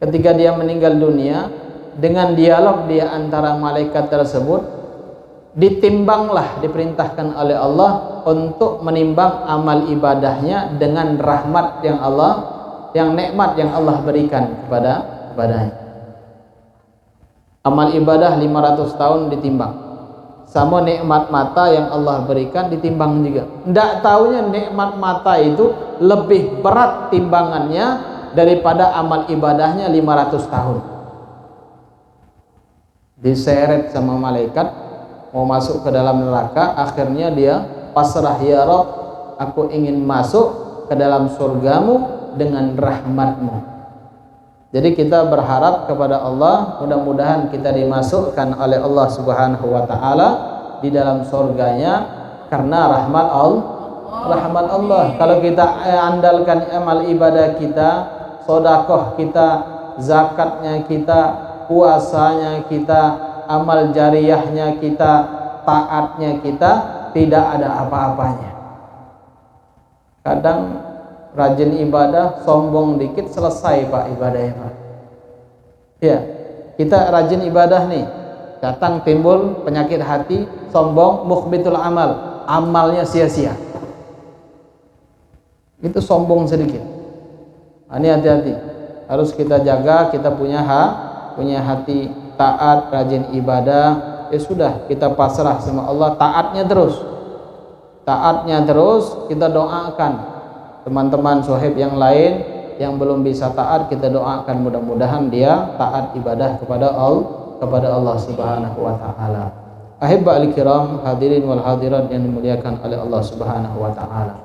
Ketika dia meninggal dunia, dengan dialog dia antara malaikat tersebut, ditimbanglah, diperintahkan oleh Allah untuk menimbang amal ibadahnya dengan rahmat yang Allah, yang nikmat yang Allah berikan kepadanya. Amal ibadah 500 tahun ditimbang, sama nikmat mata yang Allah berikan ditimbang juga. Tidak tahunya nikmat mata itu lebih berat timbangannya daripada amal ibadahnya 500 tahun. Diseret sama malaikat, mau masuk ke dalam neraka. Akhirnya dia pasrah, ya Rabb, aku ingin masuk ke dalam surgamu dengan rahmatmu. Jadi kita berharap kepada Allah, mudah-mudahan kita dimasukkan oleh Allah Subhanahu wa taala di dalam surganya karena rahmat Allah. Kalau kita andalkan amal ibadah kita, sedekah kita, zakatnya kita, puasanya kita, amal jariyahnya kita, taatnya kita, tidak ada apa-apanya. Kadang rajin ibadah, sombong dikit selesai Pak ibadahnya Pak. Ya, kita rajin ibadah nih, datang timbul penyakit hati, sombong, mukhbitul amal, amalnya sia-sia. Itu sombong sedikit. Nah, ini hati-hati, harus kita jaga. Kita punya hati taat, rajin ibadah. Ya sudah, kita pasrah sama Allah, taatnya terus, kita doakan teman-teman sohib yang lain yang belum bisa taat, kita doakan mudah-mudahan dia taat ibadah kepada Allah Subhanahu wa taala. Ahibba'il kiram, hadirin wal hadirat yang dimuliakan oleh Allah Subhanahu wa taala.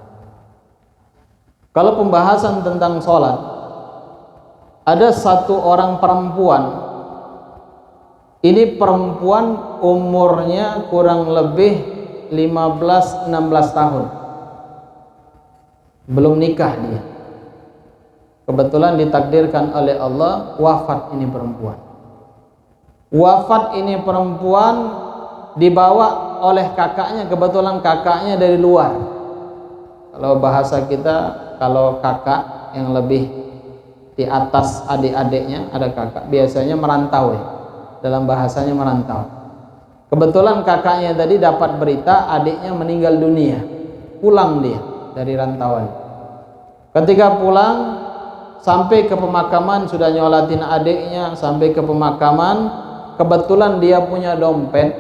Kalau pembahasan tentang salat, ada satu orang perempuan. Ini perempuan umurnya kurang lebih 15-16 tahun. Belum nikah dia. Kebetulan ditakdirkan oleh Allah wafat ini perempuan. Wafat ini perempuan dibawa oleh kakaknya, kebetulan kakaknya dari luar. Kalau bahasa kita, kalau kakak yang lebih di atas adik-adiknya, ada kakak, biasanya merantau ya. Dalam bahasanya merantau. Kebetulan kakaknya tadi dapat berita adiknya meninggal dunia. Pulang dia dari rantauan. Ketika pulang sampai ke pemakaman, sudah nyolatin adiknya, sampai ke pemakaman, kebetulan dia punya dompet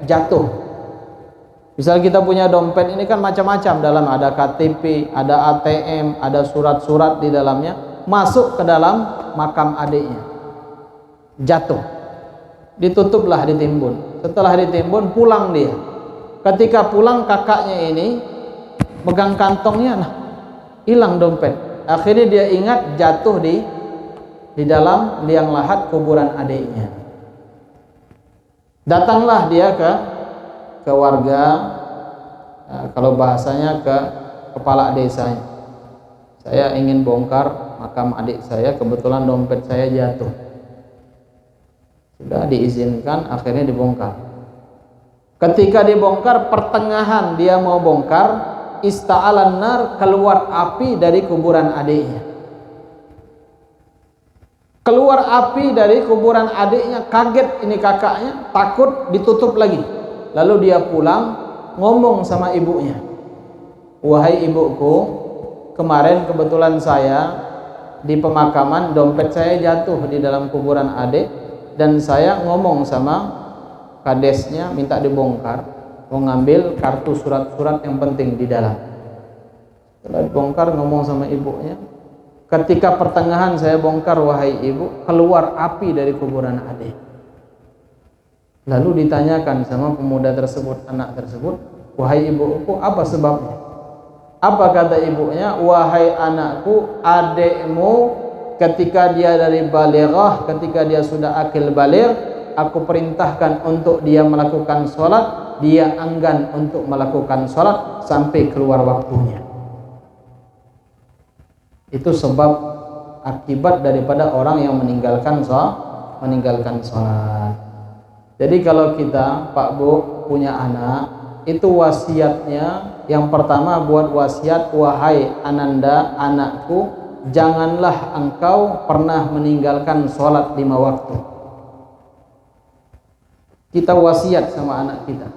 jatuh. Misal kita punya dompet ini kan macam-macam, dalam ada KTP, ada ATM, ada surat-surat di dalamnya, masuk ke dalam makam adiknya, jatuh, ditutuplah, ditimbun. Setelah ditimbun pulang dia. Ketika pulang kakaknya ini pegang kantongnya, nah hilang dompet. Akhirnya dia ingat jatuh di dalam liang lahat kuburan adiknya. Datanglah dia ke warga, kalau bahasanya ke kepala desanya. Saya ingin bongkar makam adik saya, kebetulan dompet saya jatuh. Sudah diizinkan, akhirnya dibongkar. Ketika dibongkar, pertengahan dia mau bongkar, ista'alan nar, keluar api dari kuburan adiknya. Keluar api dari kuburan adiknya, kaget ini kakaknya, takut, ditutup lagi. Lalu dia pulang, ngomong sama ibunya, wahai ibuku, kemarin kebetulan saya di pemakaman, dompet saya jatuh di dalam kuburan adik, dan saya ngomong sama kadesnya minta dibongkar, mau ngambil kartu surat-surat yang penting di dalam. Setelah dibongkar, ngomong sama ibunya, ketika pertengahan saya bongkar, wahai ibu, keluar api dari kuburan adik. Lalu ditanyakan sama pemuda tersebut, anak tersebut, wahai ibuku, apa sebabnya? Apa kata ibunya? Wahai anakku, adikmu ketika dia dari balighah, ketika dia sudah akil baligh, aku perintahkan untuk dia melakukan sholat, dia enggan untuk melakukan sholat sampai keluar waktunya. Itu sebab akibat daripada orang yang meninggalkan sholat. Jadi kalau kita, Pak Bu, punya anak, itu wasiatnya yang pertama buat wasiat, wahai Ananda, anakku, janganlah engkau pernah meninggalkan sholat 5 waktu. Kita wasiat sama anak kita.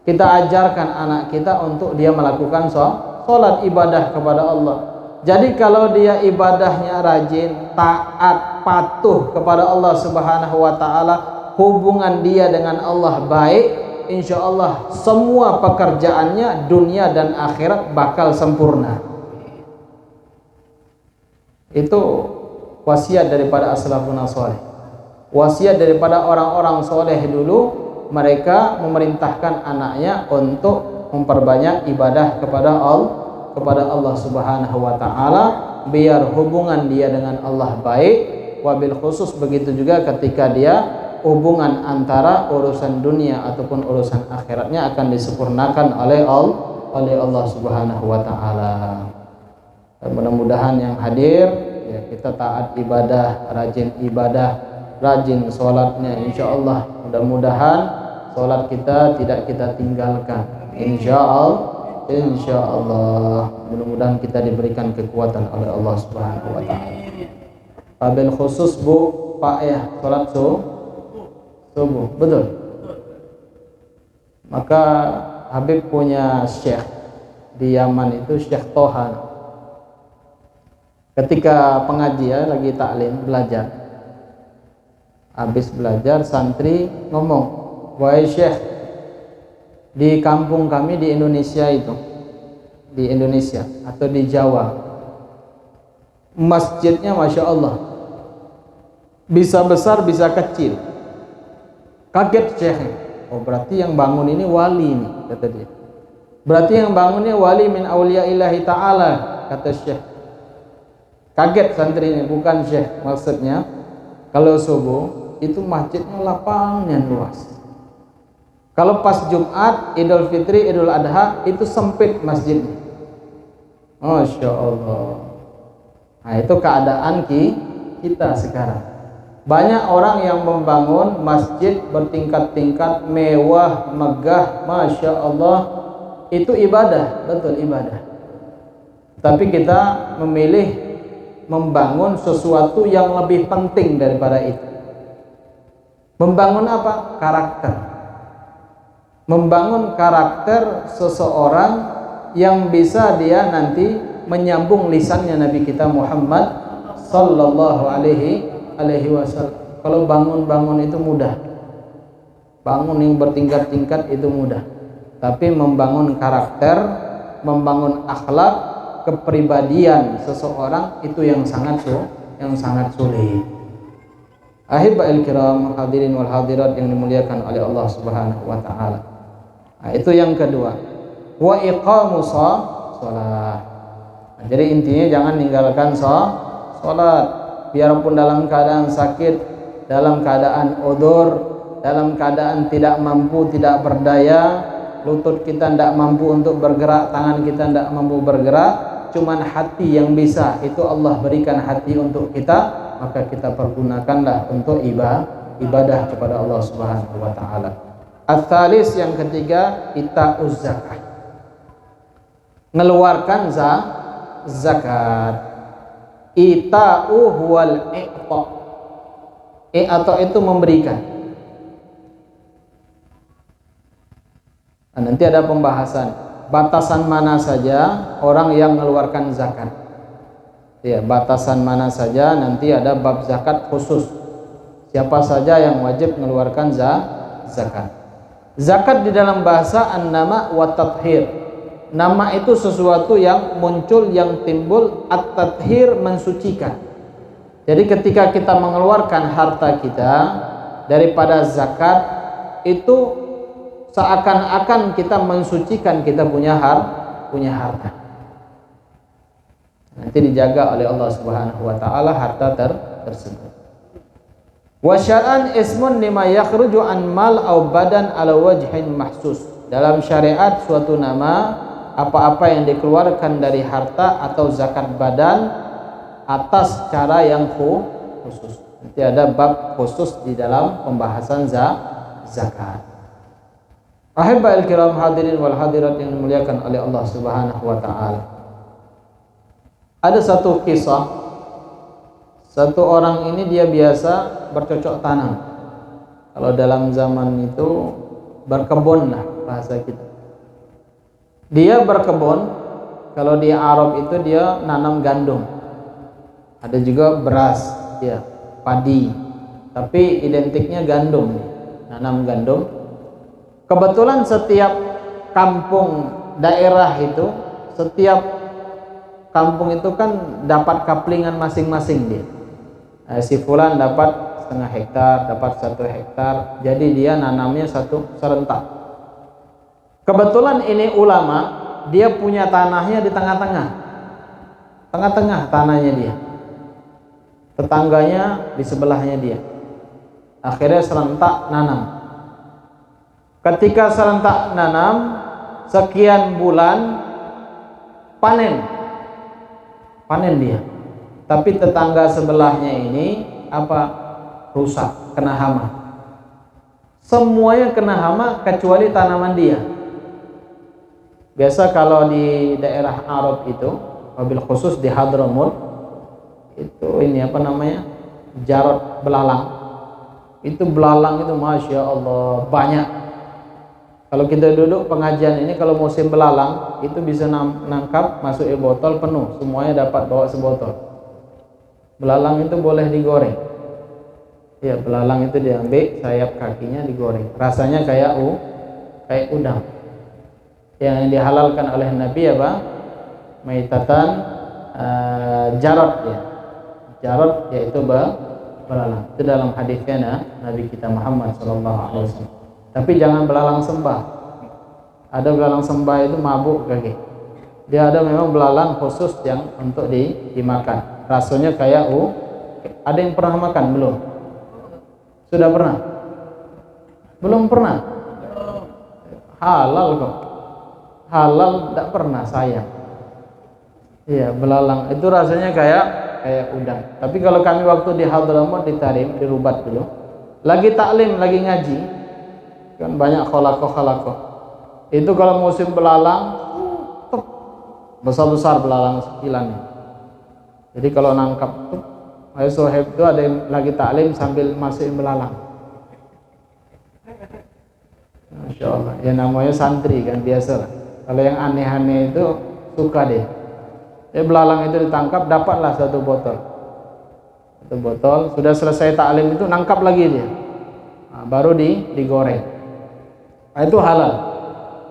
Kita ajarkan anak kita untuk dia melakukan sholat ibadah kepada Allah. Jadi kalau dia ibadahnya rajin, taat, patuh kepada Allah Subhanahu wa taala, hubungan dia dengan Allah baik, insya Allah semua pekerjaannya dunia dan akhirat bakal sempurna. Itu wasiat daripada as-salafun salih. Wasiat daripada orang-orang soleh dulu, mereka memerintahkan anaknya untuk memperbanyak ibadah kepada Allah Subhanahu wa taala, biar hubungan dia dengan Allah baik. Wabil khusus begitu juga ketika dia hubungan antara urusan dunia ataupun urusan akhiratnya akan disempurnakan oleh Allah Subhanahu wa taala. Mudah-mudahan yang hadir ya, kita taat ibadah, rajin sholatnya, insya Allah. Mudah-mudahan sholat kita tidak kita tinggalkan, insya Allah. Mudah-mudahan kita diberikan kekuatan oleh Allah Subhanahu wa taala. Wabil khusus Bu, Pak ya, sholat subuh, betul. Maka Habib punya syekh di Yaman itu, Syekh Tohan. Ketika pengajian lagi taklim, belajar, habis belajar santri ngomong, wahai syekh, di kampung kami di Indonesia atau di Jawa, masjidnya masya Allah, bisa besar bisa kecil. Kaget syekh, oh berarti yang bangun ini wali nih, kata dia. Berarti yang bangunnya wali min auliya'illahi ta'ala, kata syekh. Kaget santri ini, bukan syekh, maksudnya kalau subuh itu masjidnya lapangnya luas. Kalau pas Jumat, Idul Fitri, Idul Adha itu sempit masjidnya. Masya Allah. Nah itu keadaan kita sekarang. Banyak orang yang membangun masjid bertingkat-tingkat, mewah, megah, Masya Allah. Itu ibadah, betul ibadah. Tapi kita memilih membangun sesuatu yang lebih penting daripada itu. Membangun apa? Karakter. Membangun karakter seseorang yang bisa dia nanti menyambung lisannya Nabi kita Muhammad sallallahu alaihi wasallam. Kalau bangun-bangun itu mudah, bangun yang bertingkat-tingkat itu mudah, tapi membangun karakter, membangun akhlak, kepribadian seseorang itu yang sangat sulit. Ahibba'il kiram, hadirin wal hadirat yang dimuliakan oleh Allah Subhanahu wa taala. Nah, itu yang kedua. Wa iqamus shalah. Nah, jadi intinya jangan ninggalkan salat. Biarpun dalam keadaan sakit, dalam keadaan udzur, dalam keadaan tidak mampu, tidak berdaya, lutut kita tidak mampu untuk bergerak, tangan kita tidak mampu bergerak, cuman hati yang bisa, itu Allah berikan hati untuk kita, maka kita pergunakanlah untuk ibadah kepada Allah Subhanahu wa taala. Ats-tsalis, yang ketiga, ita'uz zakah. Mengeluarkan zakat. Ita'u huwal i'ta. I'ta itu memberikan. Nah, nanti ada pembahasan batasan mana saja orang yang mengeluarkan zakat. Ya, batasan mana saja, nanti ada bab zakat khusus. Siapa saja yang wajib mengeluarkan zakat. Zakat di dalam bahasa an-nama wa tathhir. Nama itu sesuatu yang muncul, yang timbul, at-tathhir mensucikan. Jadi ketika kita mengeluarkan harta kita daripada zakat, itu seakan-akan kita mensucikan kita punya harta. Nanti dijaga oleh Allah Subhanahu wa taala harta tersebut. Wa syar'an ismun lima yakhruju an mal au badan ala wajhin mahsus. Dalam syariat suatu nama apa-apa yang dikeluarkan dari harta atau zakat badan atas cara yang khusus. Nanti ada bab khusus di dalam pembahasan zakat. Ahibba'il kiram hadirin wal hadirat yang dimuliakan oleh Allah Subhanahu wa taala. Ada satu kisah. Satu orang ini dia biasa bercocok tanam. Kalau dalam zaman itu berkebun lah bahasa kita. Dia berkebun, kalau di Arab itu dia nanam gandum. Ada juga beras, ya, padi. Tapi identiknya gandum, nanam gandum. Kebetulan setiap kampung daerah itu, setiap kampung itu kan dapat kaplingan masing-masing dia. Si fulan dapat setengah hektar, dapat 1 hektar, jadi dia nanamnya satu serentak. Kebetulan ini ulama, dia punya tanahnya di tengah-tengah tanahnya dia, tetangganya di sebelahnya dia. Akhirnya serentak nanam. Ketika serentak nanam, sekian bulan panen dia. Tapi tetangga sebelahnya ini rusak, kena hama. Semuanya kena hama kecuali tanaman dia. Biasa kalau di daerah Arab itu, wabil khusus di Hadramut, itu jarot belalang. Itu belalang itu masya Allah banyak. Kalau kita duduk pengajian ini, kalau musim belalang itu bisa nangkap, masukin botol penuh, semuanya dapat bawa sebotol. Belalang itu boleh digoreng. Ya, belalang itu diambil sayap kakinya digoreng. Rasanya kayak udang. Yang dihalalkan oleh Nabi apa? Maitatan jarot ya. Jarot yaitu belalang. Itu dalam hadisnya Nabi kita Muhammad sallallahu alaihi wasallam. Tapi jangan belalang sembah. Ada belalang sembah itu mabuk kaki. Dia ada memang belalang khusus yang untuk dimakan. Rasanya kayak ada yang pernah makan belum? Sudah pernah? Belum pernah? Halal kok. Halal tidak pernah saya. Iya, belalang itu rasanya kayak udang. Tapi kalau kami waktu di Hadramut di Tarim, di Rubat dulu, lagi taklim, lagi ngaji, kan banyak kholako. Itu kalau musim belalang, besar-besar belalang sekilannya. Jadi kalau nangkap ayo sohib itu ada yang lagi taklim sambil masukin belalang. Masya Allah, ya namanya santri kan biasa lah. Kalau yang aneh-aneh itu suka deh. Belalang itu ditangkap, dapatlah satu botol. Sudah selesai taklim itu nangkap lagi dia. Nah, baru digoreng. Nah, itu halal.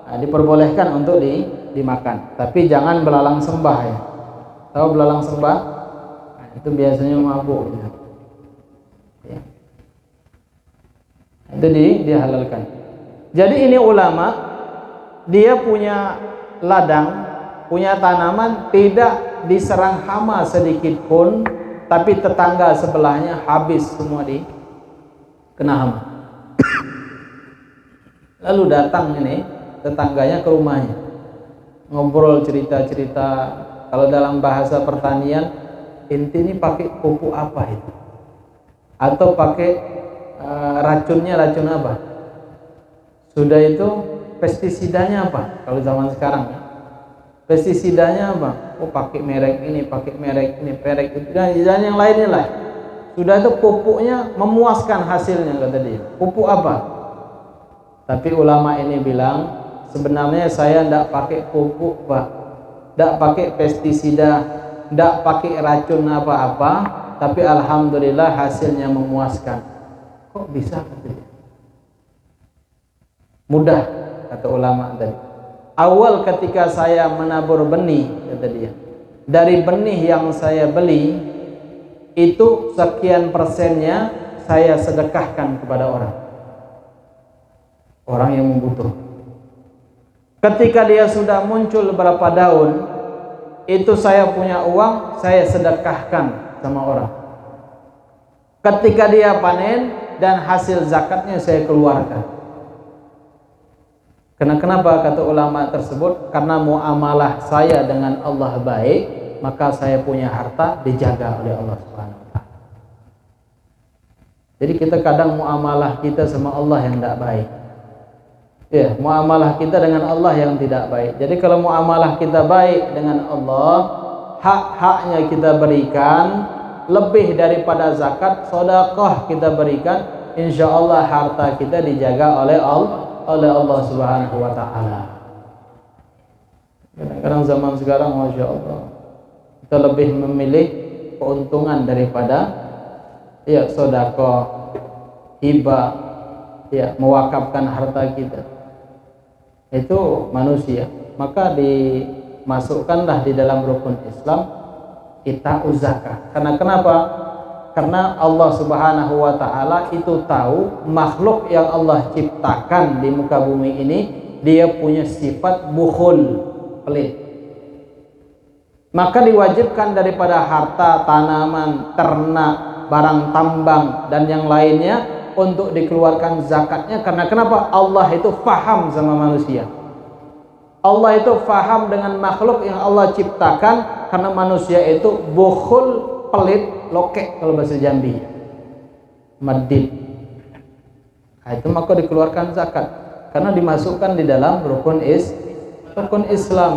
Nah, diperbolehkan untuk dimakan. Tapi jangan belalang sembah ya. Tahu belalang sembah? Nah, itu biasanya mabuk. Ya. Itu dihalalkan. Jadi ini ulama, dia punya ladang, punya tanaman, tidak diserang hama sedikit pun, tapi tetangga sebelahnya habis semua kena hama. Lalu datang ini tetangganya ke rumahnya, ngobrol cerita-cerita. Kalau dalam bahasa pertanian, inti ini pakai pupuk apa itu? Atau pakai racunnya racun apa? Sudah itu pestisidanya apa? Kalau zaman sekarang, pestisidanya apa? Oh, pakai merek ini, pakai merek ini, merek itu, dan yang lainnya lah. Sudah itu pupuknya memuaskan hasilnya, kata dia. Pupuk apa? Tapi ulama ini bilang, sebenarnya saya tidak pakai pupuk, Pak, tidak pakai pestisida, tidak pakai racun apa-apa, tapi alhamdulillah hasilnya memuaskan. Kok bisa, kata dia? Mudah, kata ulama tadi. Awal ketika saya menabur benih, kata dia, dari benih yang saya beli itu sekian persennya saya sedekahkan kepada orang yang membutuhkan. Ketika dia sudah muncul beberapa daun, itu saya punya uang, saya sedekahkan sama orang. Ketika dia panen dan hasil zakatnya saya keluarkan. Kenapa kata ulama tersebut? Karena muamalah saya dengan Allah baik, maka saya punya harta dijaga oleh Allah Subhanahu wa taala. Jadi kita kadang muamalah kita sama Allah yang tidak baik. Ya, muamalah kita dengan Allah yang tidak baik. Jadi kalau muamalah kita baik dengan Allah, hak-haknya kita berikan, lebih daripada zakat, sedekah kita berikan, insya Allah harta kita dijaga oleh Allah Subhanahu wa taala. Kadang-kadang zaman sekarang, masya Allah, kita lebih memilih keuntungan daripada ya sedekah, hibah, ya mewakafkan harta kita. Itu manusia. Maka dimasukkanlah di dalam rukun Islam kita zakah. Karena kenapa? Karena Allah Subhanahu wa taala itu tahu makhluk yang Allah ciptakan di muka bumi ini dia punya sifat bukhul, pelit. Maka diwajibkan daripada harta, tanaman, ternak, barang tambang dan yang lainnya untuk dikeluarkan zakatnya. Karena kenapa? Allah itu faham sama manusia. Allah itu faham dengan makhluk yang Allah ciptakan, karena manusia itu bukhul, pelit, lokek kalau bahasa Jambi, madid. Nah, itu maka dikeluarkan zakat karena dimasukkan di dalam rukun Islam.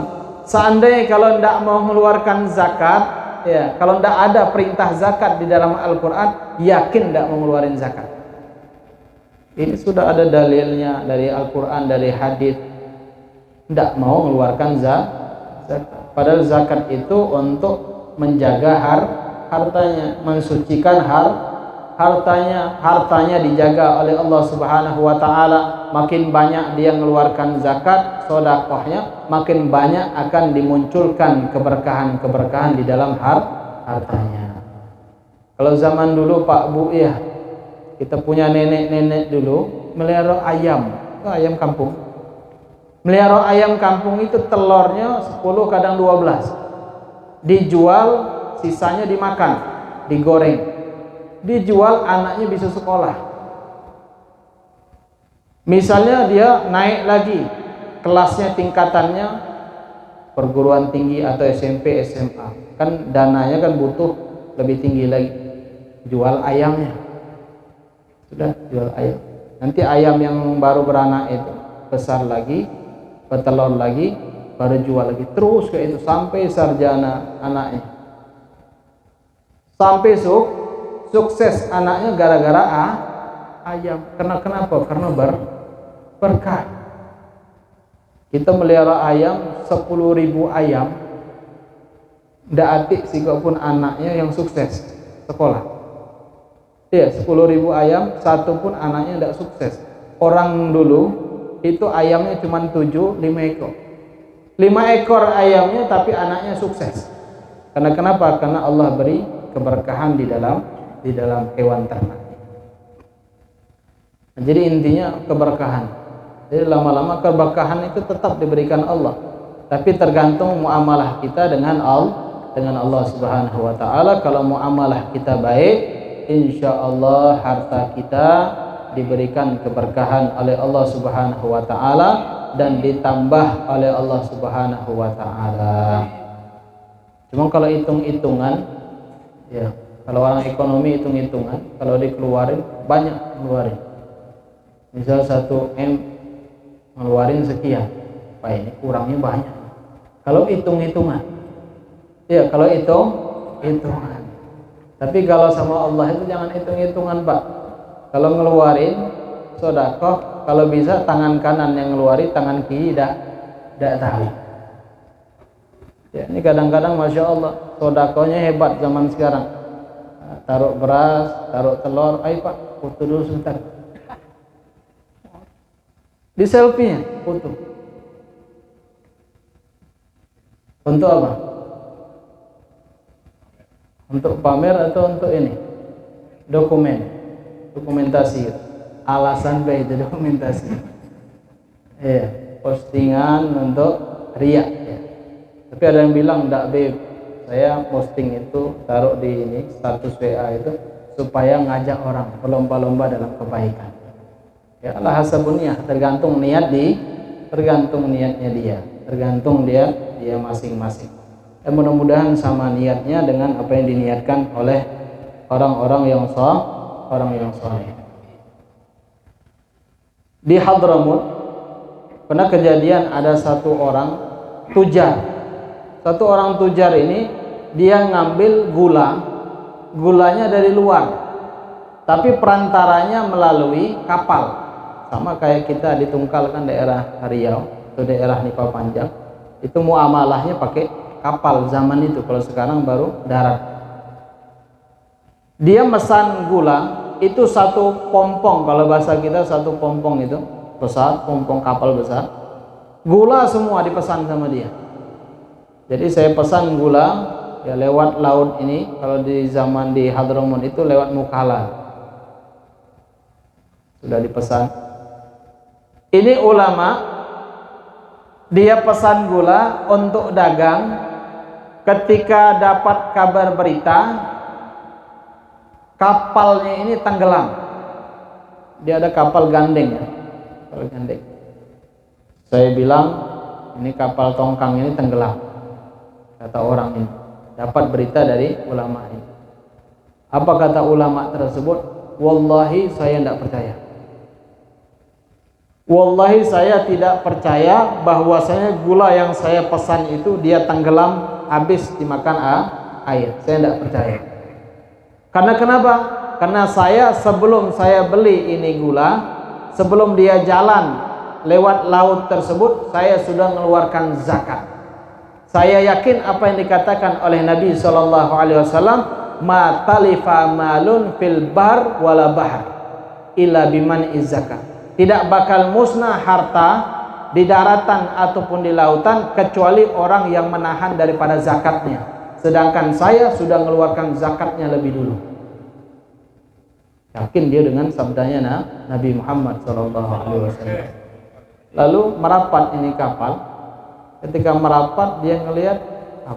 Seandainya kalau tidak mau mengeluarkan zakat, ya kalau tidak ada perintah zakat di dalam Al-Quran, yakin tidak mau mengeluarkan zakat. Ini sudah ada dalilnya dari Al-Quran, dari hadis, tidak mau mengeluarkan zakat. Padahal zakat itu untuk menjaga hartanya, mensucikan hartanya dijaga oleh Allah Subhanahu wa taala. Makin banyak dia mengeluarkan zakat, sedekahnya, makin banyak akan dimunculkan keberkahan di dalam hartanya. Kalau zaman dulu Pak Bu ya, kita punya nenek-nenek dulu melihara ayam kampung. Melihara ayam kampung itu telurnya 10 kadang 12. Dijual, sisanya dimakan, digoreng. Dijual, anaknya bisa sekolah. Misalnya dia naik lagi kelasnya, tingkatannya perguruan tinggi atau SMP, SMA. Kan dananya kan butuh lebih tinggi lagi. Jual ayamnya. Sudah jual ayam. Nanti ayam yang baru beranak itu besar lagi, bertelur lagi, baru jual lagi. Terus kayak itu sampai sarjana anaknya. Sampai sukses anaknya gara-gara ayam. Kenapa? Karena berkah. Kita melihara ayam 10.000 ayam, ndak atik sikapun anaknya yang sukses sekolah. Ya, 10.000 ayam, satu pun anaknya tidak sukses. Orang dulu itu ayamnya cuma 5 ekor. 5 ekor ayamnya tapi anaknya sukses. Karena kenapa? Karena Allah beri keberkahan di dalam hewan ternak. Jadi intinya keberkahan. Jadi lama-lama keberkahan itu tetap diberikan Allah. Tapi tergantung muamalah kita dengan Allah Subhanahu wa taala. Kalau muamalah kita baik, insya Allah harta kita diberikan keberkahan oleh Allah Subhanahu wa taala dan ditambah oleh Allah Subhanahu wa taala. Cuma kalau hitung-hitungan ya, kalau orang ekonomi hitung-hitungan, kalau dikeluarin banyak ngeluarin. Misal 1 M ngeluarin sekian, Pak, ini kurangnya banyak. Kalau hitung-hitungan, ya kalau hitungan. Tapi kalau sama Allah itu jangan hitung-hitungan, Pak. Kalau ngeluarin sedekah, kalau bisa tangan kanan yang ngeluarin, tangan kiri tidak tahu. Ya, ini kadang-kadang masya Allah sedekahnya hebat zaman sekarang. Taruh beras, taruh telur, ayo Pak, foto dulu sebentar. Di selfie-nya foto. Untuk apa? Untuk pamer atau untuk ini? Dokumentasi. Alasan baik itu dokumentasi. Iya, postingan untuk riak ya. Tapi ada yang bilang enggak, Beb. Saya posting itu taruh di ini status WA itu supaya ngajak orang berlomba-lomba dalam kebaikan. Ya Allah hasabuniyah, tergantung niatnya dia, tergantung dia masing-masing. Dan mudah-mudahan sama niatnya dengan apa yang diniatkan oleh orang-orang yang saleh. Di Hadramut pernah kejadian ada satu orang tujar. Satu orang tujar ini dia ngambil gulanya dari luar, tapi perantaranya melalui kapal. Sama kayak kita di Tungkal kan, daerah Riau atau daerah Nipah Panjang, itu muamalahnya pakai kapal zaman itu. Kalau sekarang baru darat. Dia mesan gula itu 1 pompong, kalau bahasa kita 1 pompong itu besar, pompong kapal besar. Gula semua dipesan sama dia. Jadi saya pesan gula ya lewat laut ini. Kalau di zaman di Hadramut itu lewat Mukalla sudah dipesan. Ini ulama dia pesan gula untuk dagang. Ketika dapat kabar berita kapalnya ini tenggelam, dia ada kapal gandeng ya, kapal gandeng. Saya bilang ini kapal tongkang ini tenggelam, kata orang ini. Dapat berita dari ulama ini. Apa kata ulama tersebut? Wallahi saya tidak percaya. Wallahi saya tidak percaya bahwasanya gula yang saya pesan itu dia tenggelam habis dimakan air. Saya tidak percaya. Karena kenapa? Karena saya sebelum saya beli ini gula, sebelum dia jalan lewat laut tersebut, saya sudah mengeluarkan zakat. Saya yakin apa yang dikatakan oleh Nabi SAW, ma talifa malun fil bar wala bahr illa biman zakat. Tidak bakal musnah harta di daratan ataupun di lautan kecuali orang yang menahan daripada zakatnya. Sedangkan saya sudah mengeluarkan zakatnya lebih dulu. Yakin dia dengan sabdanya Nabi Muhammad SAW. Lalu merapat ini kapal. Ketika merapat dia ngelihat,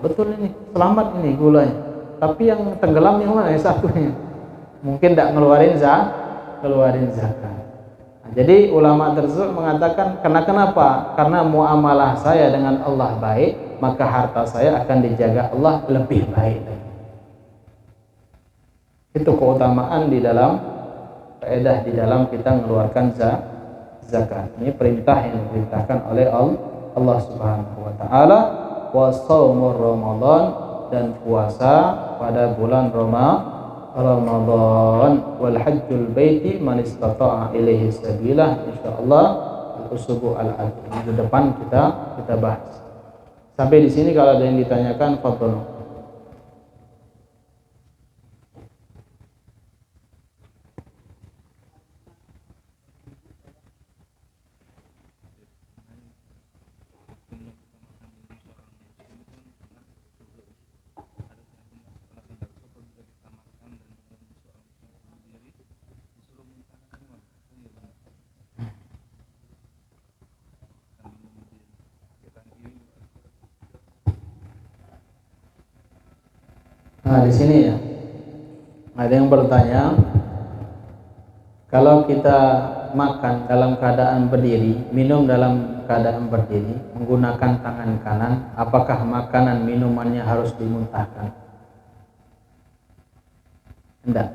betul ini, selamat ini gulanya. Tapi yang tenggelam yang mana? Yang satunya. Mungkin tidak ngeluarin zakat. Jadi ulama tersebut mengatakan, kenapa? Karena muamalah saya dengan Allah baik, maka harta saya akan dijaga Allah lebih baik. Itu keutamaan di dalam faedah di dalam kita mengeluarkan zakat. Ini perintah yang diperintahkan oleh Allah Subhanahu wa taala. Wa shaumur Ramadan, dan puasa pada bulan Ramadan, wal hajjul baiti man istata'a ilaihi sabila. Insyaallah al-usbu al-akhir minggu depan kita bahas. Sampai di sini kalau ada yang ditanyakan, fadhol. Nah, di sini ya ada yang bertanya, Kalau kita makan dalam keadaan berdiri, minum dalam keadaan berdiri, menggunakan tangan kanan, apakah makanan minumannya harus dimuntahkan? Tidak.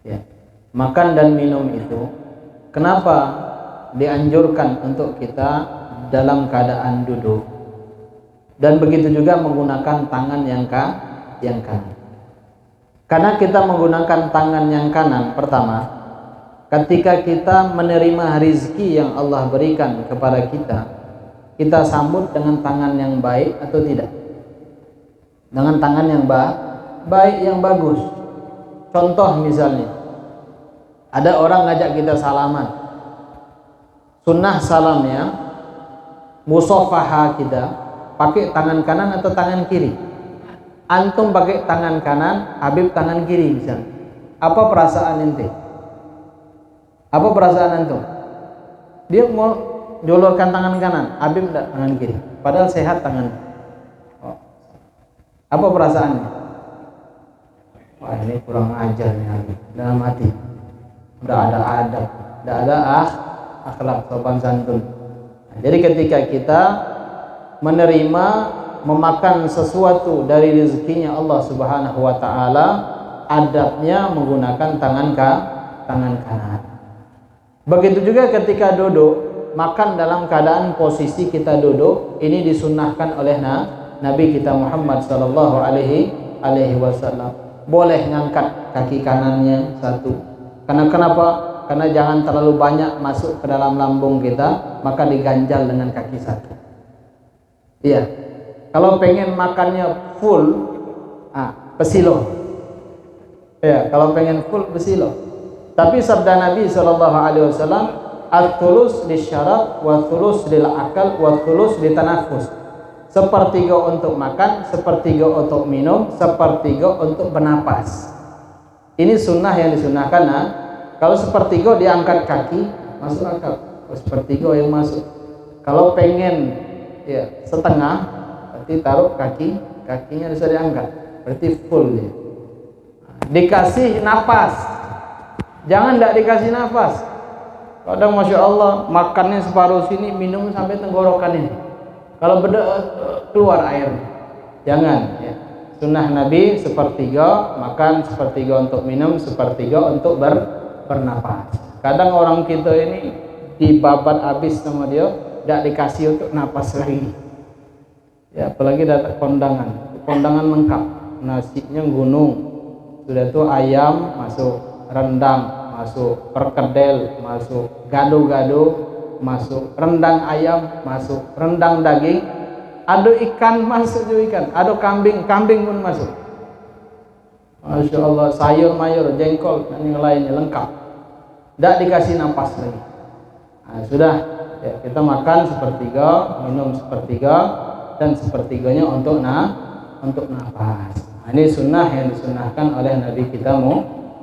Ya. Makan dan minum itu, kenapa dianjurkan untuk kita dalam keadaan duduk? Dan begitu juga menggunakan tangan yang kanan. Karena kita menggunakan tangan yang kanan, pertama, ketika kita menerima rizki yang Allah berikan kepada kita, kita sambut dengan tangan yang baik atau tidak? Dengan tangan yang baik, yang bagus. Contoh misalnya, ada orang ngajak kita salaman. Sunnah salamnya, musafaha kita, pakai tangan kanan atau tangan kiri? Antum pakai tangan kanan, Habib tangan kiri misalnya. Apa perasaan ente? Apa perasaan antum? Dia mau jolorkan tangan kanan, Habib enggak tangan kiri. Padahal sehat tangan. Oh. Apa perasaannya? Wah, ini kurang ajar nih Habib. Dalam hati. Enggak ada adab, enggak ada akhlak sopan santun. Nah, jadi ketika kita menerima, memakan sesuatu dari rezekinya Allah Subhanahu wa taala, adabnya menggunakan tangan kanan. Begitu juga ketika duduk, makan dalam keadaan posisi kita duduk, ini disunnahkan oleh Nabi kita Muhammad sallallahu alaihi wasallam. Boleh ngangkat kaki kanannya satu. Karena kenapa? Karena jangan terlalu banyak masuk ke dalam lambung kita, maka diganjal dengan kaki satu. Iya. Kalau pengen makannya full, pesilo. Ya, kalau pengen full pesilo. Tapi sabda Nabi sallallahu alaihi wasallam, "At-thulus lisyarat wa thulus lil akal wa thulus litanafus." Sepertiga untuk makan, sepertiga untuk minum, sepertiga untuk bernapas. Ini sunnah yang disunnahkan. Kalau sepertiga diangkat kaki, masuk akal. Sepertiga yang masuk. Kalau pengen setengah, berarti taruh kakinya bisa diangkat, berarti full dia. Dikasih napas, jangan tidak dikasih napas. Kadang masya Allah makannya separuh sini, minum sampai tenggorokan ini. Kalau keluar air, jangan. Ya. Sunnah Nabi sepertiga makan, sepertiga untuk minum, sepertiga untuk bernapas. Kadang orang kita ini dibabat habis sama dia, tidak dikasih untuk napas lagi. Ya, apalagi datang kondangan lengkap, nasinya gunung, sudah itu ayam masuk, rendang masuk, perkedel masuk, gado-gado masuk, rendang ayam masuk, rendang daging, ada ikan masuk juga ikan, ada kambing pun masuk. Masya Allah, sayur mayur, jengkol dan yang lainnya lengkap, tidak dikasih napas lagi. Nah, sudah ya, kita makan sepertiga, minum sepertiga, dan sepertiganya untuk nafas. Nah, ini sunnah yang disunnahkan oleh Nabi kita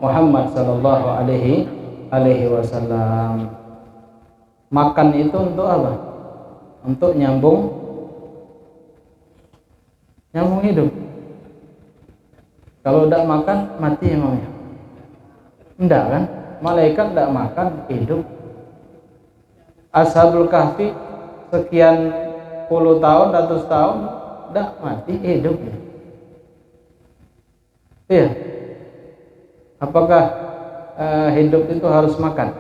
Muhammad sallallahu alaihi wasallam. Makan itu untuk apa? Untuk nyambung hidup. Kalau tidak makan mati emangnya? Enggak kan? Malaikat tidak makan hidup. Ashabul Kahfi sekian puluh tahun, ratus tahun, tidak mati hidup. Iya. Apakah hidup itu harus makan?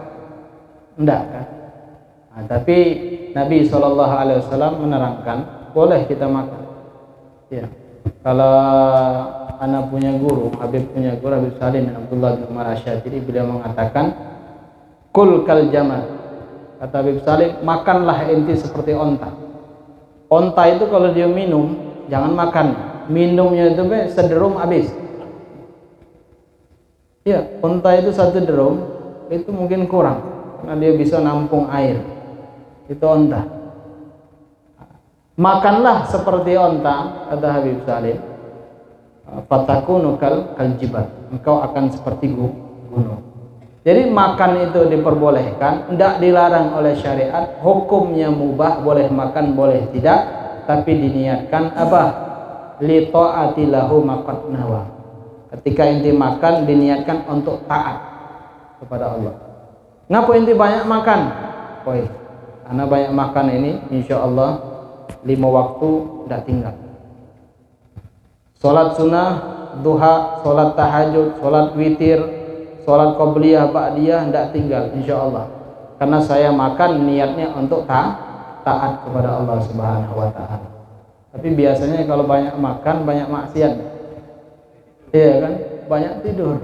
Tidak kan? Nah, tapi Nabi SAW menerangkan boleh kita makan. Ya. Kalau anak punya guru, Habib punya guru, Habib Salim Abdullah bin Umar Asy'ari, beliau mengatakan, "Kul kal jamal." Kata Habib Salim, makanlah enti seperti onta. Onta itu kalau dia minum, jangan makan. Minumnya itu sederum habis. Ya, onta itu satu derum, itu mungkin kurang, karena dia bisa nampung air. Itu onta. Makanlah seperti onta, kata Habib Salim. Fatakunu kal jibal. Engkau akan seperti gunung. Jadi makan itu diperbolehkan, tidak dilarang oleh syariat. Hukumnya mubah, boleh makan, boleh tidak. Tapi diniatkan apa? Li ta'ati lahu maqad nawa. Ketika inti makan diniatkan untuk taat. kepada Allah. Ngapa inti banyak makan? Oi, karena banyak makan ini insya Allah 5 waktu tidak tinggal. Salat sunnah, duha, salat tahajud, salat witir, salat qabliyah, ba'diyah tidak tinggal insya Allah. Karena saya makan niatnya untuk taat kepada Allah Subhanahu wa taala. Tapi biasanya kalau banyak makan banyak maksiat. Iya kan? Banyak tidur.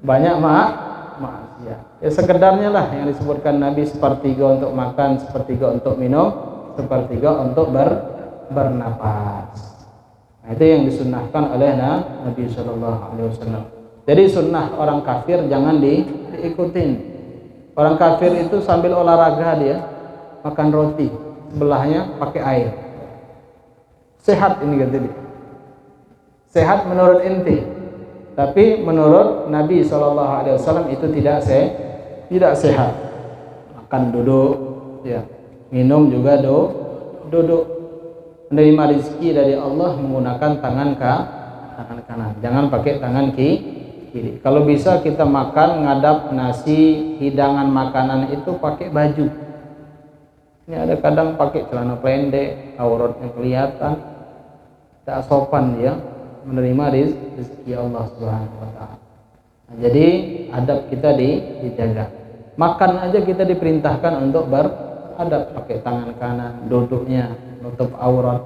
Banyak maksiat. Ya sekedarnya lah yang disebutkan Nabi, sepertiga untuk makan, sepertiga untuk minum, sepertiga untuk bernapas. Nah, itu yang disunnahkan oleh Nabi Shallallahu Alaihi Wasallam. Jadi sunnah orang kafir jangan diikutin. Orang kafir itu sambil olahraga dia makan roti, sebelahnya pakai air. Sehat ini kata dia. Sehat menurut ente, tapi menurut Nabi SAW itu tidak sehat. Makan duduk, ya, minum juga duduk. Menerima rezeki dari Allah menggunakan tangan kanan, jangan pakai tangan kiri. Kalau bisa kita makan ngadap nasi, hidangan makanan itu pakai baju. Ini ada kadang pakai celana pendek, auratnya kelihatan, tak sopan dia menerima rezeki Allah Subhanahu wa taala. Nah, jadi adab kita dijaga. Makan aja kita diperintahkan untuk beradab, pakai tangan kanan, duduknya nutup aurat.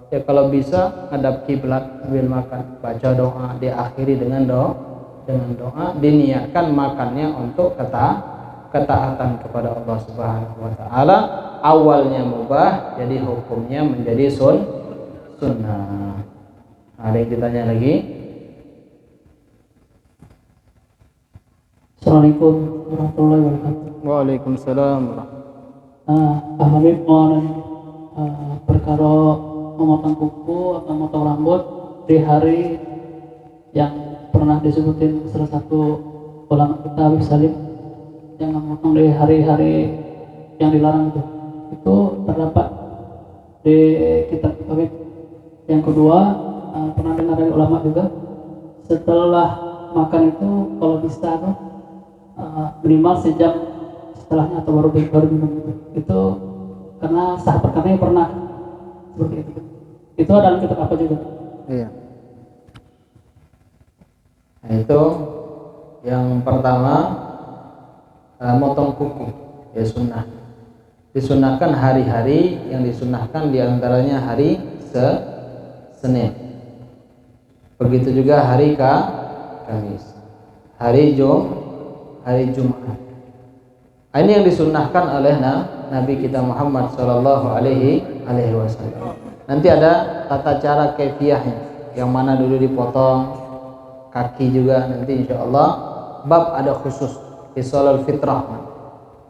Ya kalau bisa ngadap kiblat sambil makan, baca doa, diakhiri dengan doa, diniatkan makannya untuk ketaatan kepada Allah Subhanahu wa taala. Awalnya mubah, jadi hukumnya menjadi sunnah. Ada yang ditanya lagi? Assalamualaikum warahmatullahi wabarakatuh. Waalaikumsalam. Pak Habib mau perkara memotong kuku atau memotong rambut di hari yang pernah disebutin salah satu ulama kita Habib Salim, yang memotong di hari-hari yang dilarang itu terdapat di kitab Habib. Yang kedua, pernah dengar dari ulama juga, setelah makan itu kalau bisa minimal sejam setelahnya atau baru minum itu karena sah perkaranya pernah seperti itu. Itu dalam kitab apa juga? Iya. Nah, itu yang pertama, motong kuku ya sunnah. Disunnahkan hari-hari yang disunnahkan diantaranya hari Senin. Begitu juga hari Kamis, hari Jumat. Ini yang disunnahkan oleh Nabi kita Muhammad Sallallahu Alaihi Wasallam. Nanti ada tata cara kefiahnya, yang mana dulu dipotong, kaki juga nanti insya Allah. Bab ada khusus hisalul fitrah.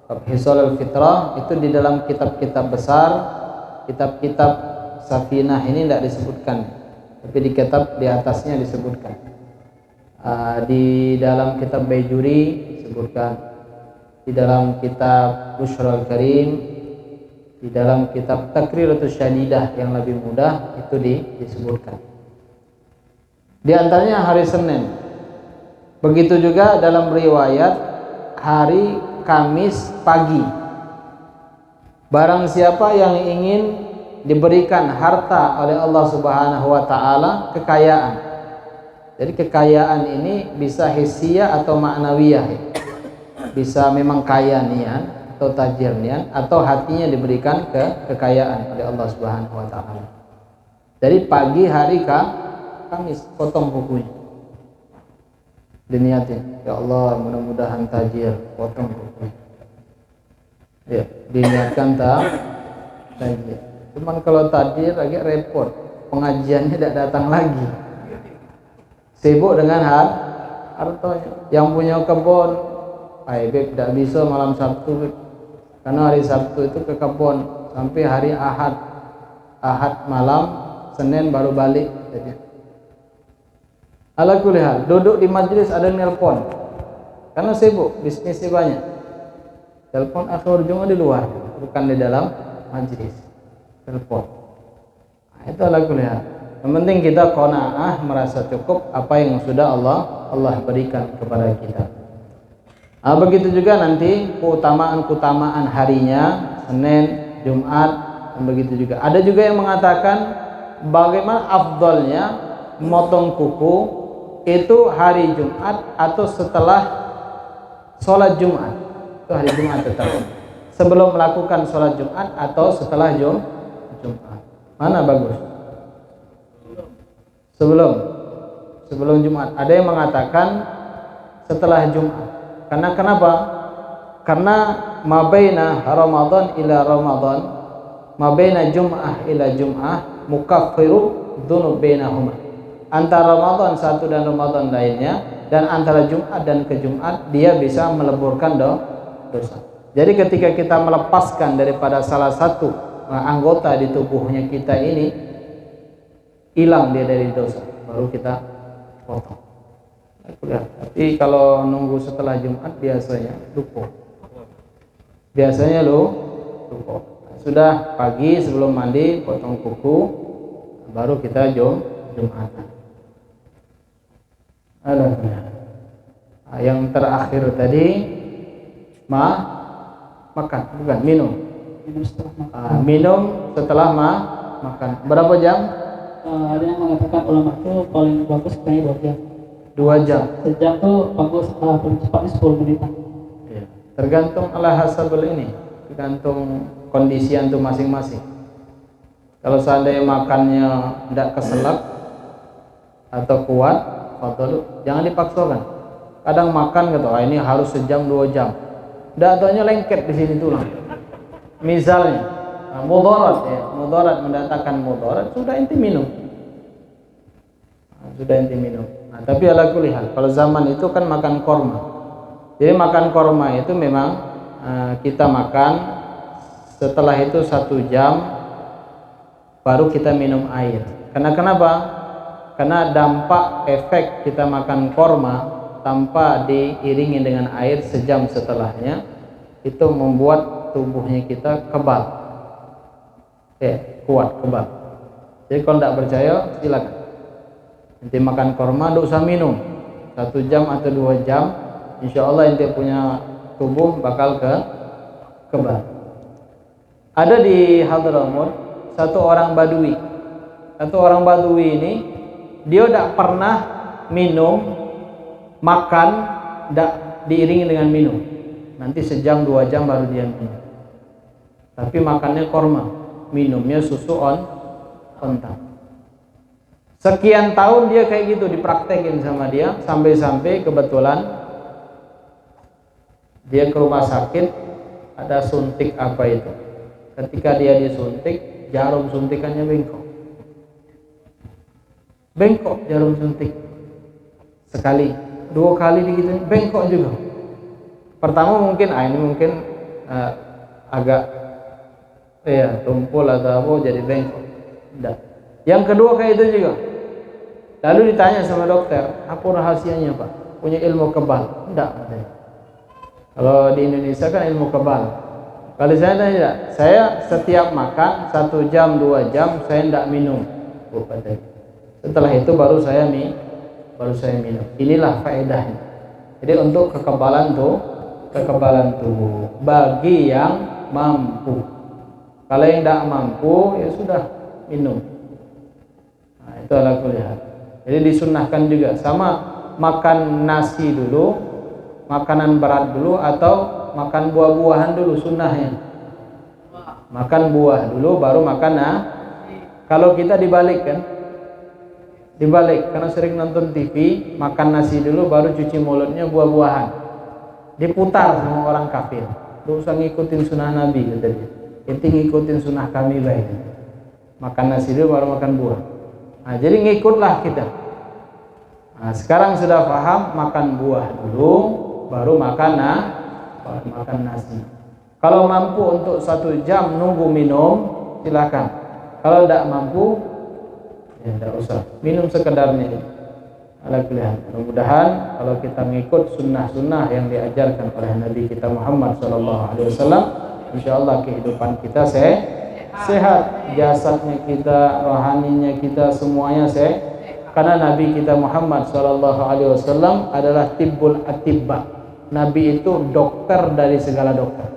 Bab hisalul fitrah itu di dalam kitab-kitab besar, kitab-kitab Safinah ini tidak disebutkan, tapi di kitab di atasnya disebutkan. Di dalam kitab Baijuri disebutkan, di dalam kitab Bushrul Karim, di dalam kitab Takriratus Syadidah yang lebih mudah itu disebutkan. Di antaranya hari Senin. Begitu juga dalam riwayat hari Kamis pagi. Barang siapa yang ingin diberikan harta oleh Allah Subhanahu wa taala, kekayaan. Jadi kekayaan ini bisa hissiyah atau ma'nawiyah. Bisa memang kaya nian atau tajir nian, atau hatinya diberikan kekayaan oleh Allah Subhanahu wa taala. Jadi pagi hari Kamis potong kukunya. Diniatin, ya Allah mudah-mudahan tajir, potong kukunya. Ya, diniatkan tajir. Cuman kalau tajir agak repot, pengajiannya tidak datang lagi. Sibuk dengan hartanya. Yang punya kebun, Beb tidak bisa malam Sabtu, karena hari Sabtu itu ke kebun sampai hari Ahad malam, Senin baru balik. Ala kulli hal, duduk di majelis ada nelpon, karena sibuk, bisnisnya banyak. Telepon akhir Jumat di luar, bukan di dalam majelis. Telepon. Nah, itu ala kulli hal. Yang penting kita qanaah, merasa cukup apa yang sudah Allah berikan kepada kita. Begitu juga nanti keutamaan harinya, Senin, Jumat, dan begitu juga. Ada juga yang mengatakan bagaimana afdolnya motong kuku itu hari Jumat atau setelah sholat Jumat. Itu hari Jumat tetap. Sebelum melakukan sholat Jumat atau setelah Jumat. Mana bagus? Sebelum Jumat. Ada yang mengatakan setelah Jumat. Karena kenapa? Karena mabaina Ramadan ila Ramadan, mabaina Jum'ah ila Jum'ah mukaffiru dzunub bainahuma. Antara Ramadan satu dan Ramadan lainnya, dan antara Jumat dan ke Jumat dia bisa meleburkan dosa. Jadi ketika kita melepaskan daripada salah satu anggota di tubuhnya kita ini, hilang dia dari dosa, baru kita potong. Tapi kalau nunggu setelah Jumat biasanya lupa. Lupa. Sudah pagi sebelum mandi potong kuku, baru kita Jumatan. Yang terakhir tadi makan, bukan minum. Minum setelah makan. Berapa jam? Ada yang mengatakan ulama itu paling bagus kayaknya 2 jam. 2 jam. Sejam tuh bagus, paling cepatnya 10 menitan. Ya. Tergantung ala hasabul ini, tergantung kondisi antum masing-masing. Kalau seandainya makannya tidak keselak atau kuat, jangan dipaksakan. Kadang makan gitu, ini harus sejam 2 jam. Datanya lengket di sini tulang. Misalnya, mudarat mendatangkan mudarat, sudah inti minum. Tapi ala kulli hal, kalau zaman itu kan makan korma. Jadi makan korma itu memang kita makan, setelah itu 1 jam baru kita minum air. Karena kenapa? Karena dampak efek kita makan korma tanpa diiringi dengan air sejam setelahnya itu membuat tubuhnya kita kebal, kuat, kebal. Jadi kalau tidak percaya silakan. Nanti makan korma, tidak usah minum 1 jam atau 2 jam, insya Allah nanti punya tubuh bakal kebal. Ada di Hadramaut satu orang Badui. Ini dia tidak pernah minum, makan tidak diiringi dengan minum. Nanti sejam 2 jam baru dia minum. Tapi makannya korma, minumnya susu ontang. Sekian tahun dia kayak gitu dipraktekin sama dia, sampai kebetulan dia ke rumah sakit, ada suntik apa itu. Ketika dia disuntik, jarum suntikannya bengkok jarum suntik. Sekali, 2 kali digituin, bengkok juga. Pertama mungkin agak tumpul atau apa jadi bengkok. Enggak. Yang kedua kayak itu juga. Lalu ditanya sama dokter, apa rahasianya Pak? Punya ilmu kebal? Enggak, katanya. Kalau di Indonesia kan ilmu kebal. Kalau saya tanya, saya setiap makan 1 jam 2 jam saya tidak minum. Setelah itu baru saya minum. Inilah faedahnya. Jadi untuk kekebalan tubuh bagi yang mampu. Kalau yang tidak mampu ya sudah minum. Itu ala kulli hal. Jadi disunnahkan juga, sama makan nasi dulu, makanan berat dulu, atau makan buah-buahan dulu sunnahnya. Makan buah dulu baru makan Kalau kita dibalik karena sering nonton TV, makan nasi dulu baru cuci mulutnya buah-buahan. Diputar sama orang kafir. Lu usah ngikutin sunnah Nabi kata dia. Inti ngikutin sunnah kami baik. Makan nasi dulu baru makan buah. Jadi ngikutlah kita. Sekarang sudah paham, makan buah dulu baru makan nasi. Kalau mampu untuk 1 jam nunggu minum, silakan. Kalau tidak mampu, ya tidak usah. Minum sekedarnya. Mudah-mudahan kalau kita mengikut sunnah-sunnah yang diajarkan oleh Nabi kita Muhammad SAW, insya Allah kehidupan kita sehat, jasadnya kita, rohaninya kita, semuanya karena Nabi kita Muhammad SAW adalah tibbul atibba, Nabi itu dokter dari segala dokter.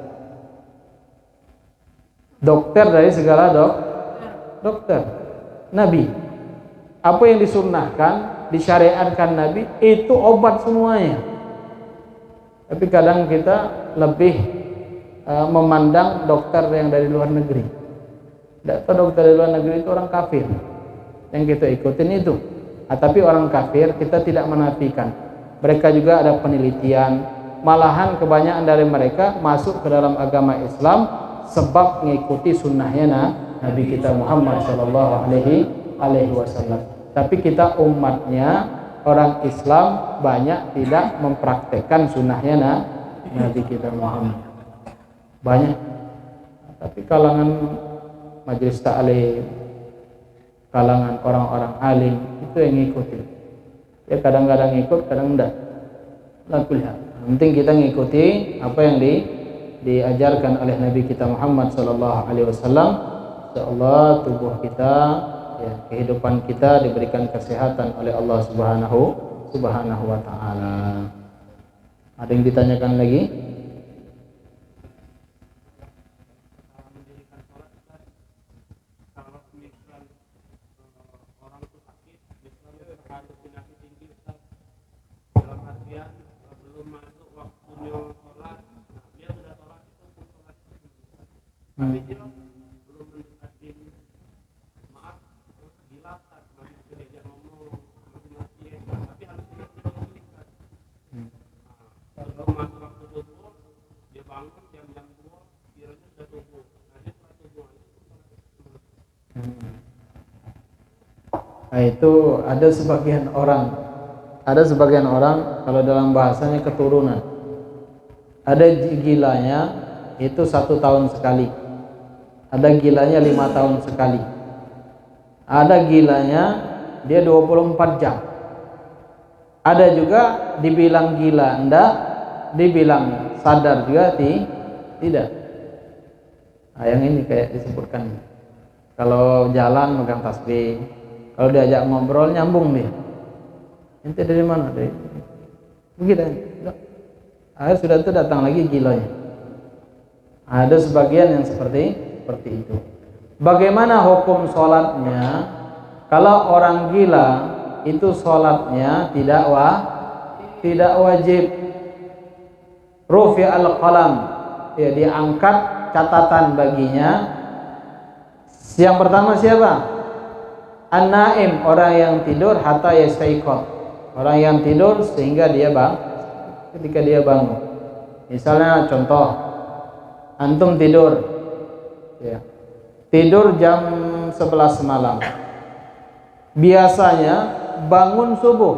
Dokter dari segala dokter. Nabi. Apa yang disunnahkan, disyariatkan Nabi itu obat semuanya. Tapi kadang kita lebih memandang dokter yang dari luar negeri. Dokter dari luar negeri itu orang kafir. Yang kita ikutin itu. Tapi orang kafir kita tidak menafikan. Mereka juga ada penelitian. Malahan kebanyakan dari mereka masuk ke dalam agama Islam sebab mengikuti sunnahnya Nabi kita Muhammad Sallallahu Alaihi Wasallam. Tapi kita umatnya orang Islam banyak tidak mempraktekkan sunnahnya Nabi kita Muhammad. Banyak. Tapi kalangan majelis ta'lim, kalangan orang-orang alim itu yang ngikutin. Ya kadang-kadang ikut, kadang enggak. Lakulah. Penting kita ngikuti apa yang diajarkan oleh Nabi kita Muhammad Sallallahu Alaihi Wasallam. Insyaallah tubuh kita, ya, kehidupan kita diberikan kesehatan oleh Allah Subhanahu wa taala. Ada yang ditanyakan lagi? Nah, itu ada sebagian orang kalau dalam bahasanya keturunan, ada gilanya itu 1 tahun sekali, ada gilanya 5 tahun sekali, ada gilanya dia 24 jam, ada juga dibilang gila enggak, dibilang sadar juga tidak. Nah, yang ini kayak disebutkan, kalau jalan megang tasbih, kalau diajak ngobrol nyambung dia. Ente dari mana? Dari begitu. Akhirnya sudah itu datang lagi gilanya. Ada sebagian yang seperti itu. Bagaimana hukum sholatnya? Kalau orang gila itu sholatnya tidak wajib. Rufi al-qalam, ya, diangkat catatan baginya. Yang pertama siapa? An-naim, orang yang tidur hatta yastaiqadh. Orang yang tidur sehingga dia ketika dia bangun. Misalnya contoh, antum tidur, ya, tidur jam 11 malam. Biasanya bangun subuh,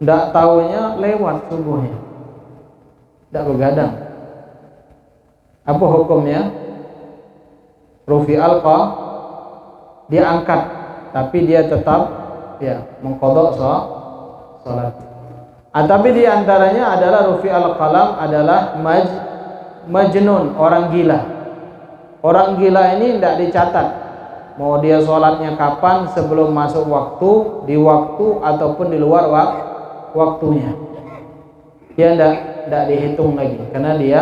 ndak taunya lewat subuhnya, ndak begadang. Apa hukumnya? Rufi al-qalam, dia angkat, tapi dia tetap, ya, mengqadha salat. Tapi di antaranya adalah rufi al-qalam adalah majnun, orang gila. Orang gila ini tidak dicatat mau dia sholatnya kapan, sebelum masuk waktu, di waktu ataupun di luar waktunya. Dia tidak dihitung lagi karena dia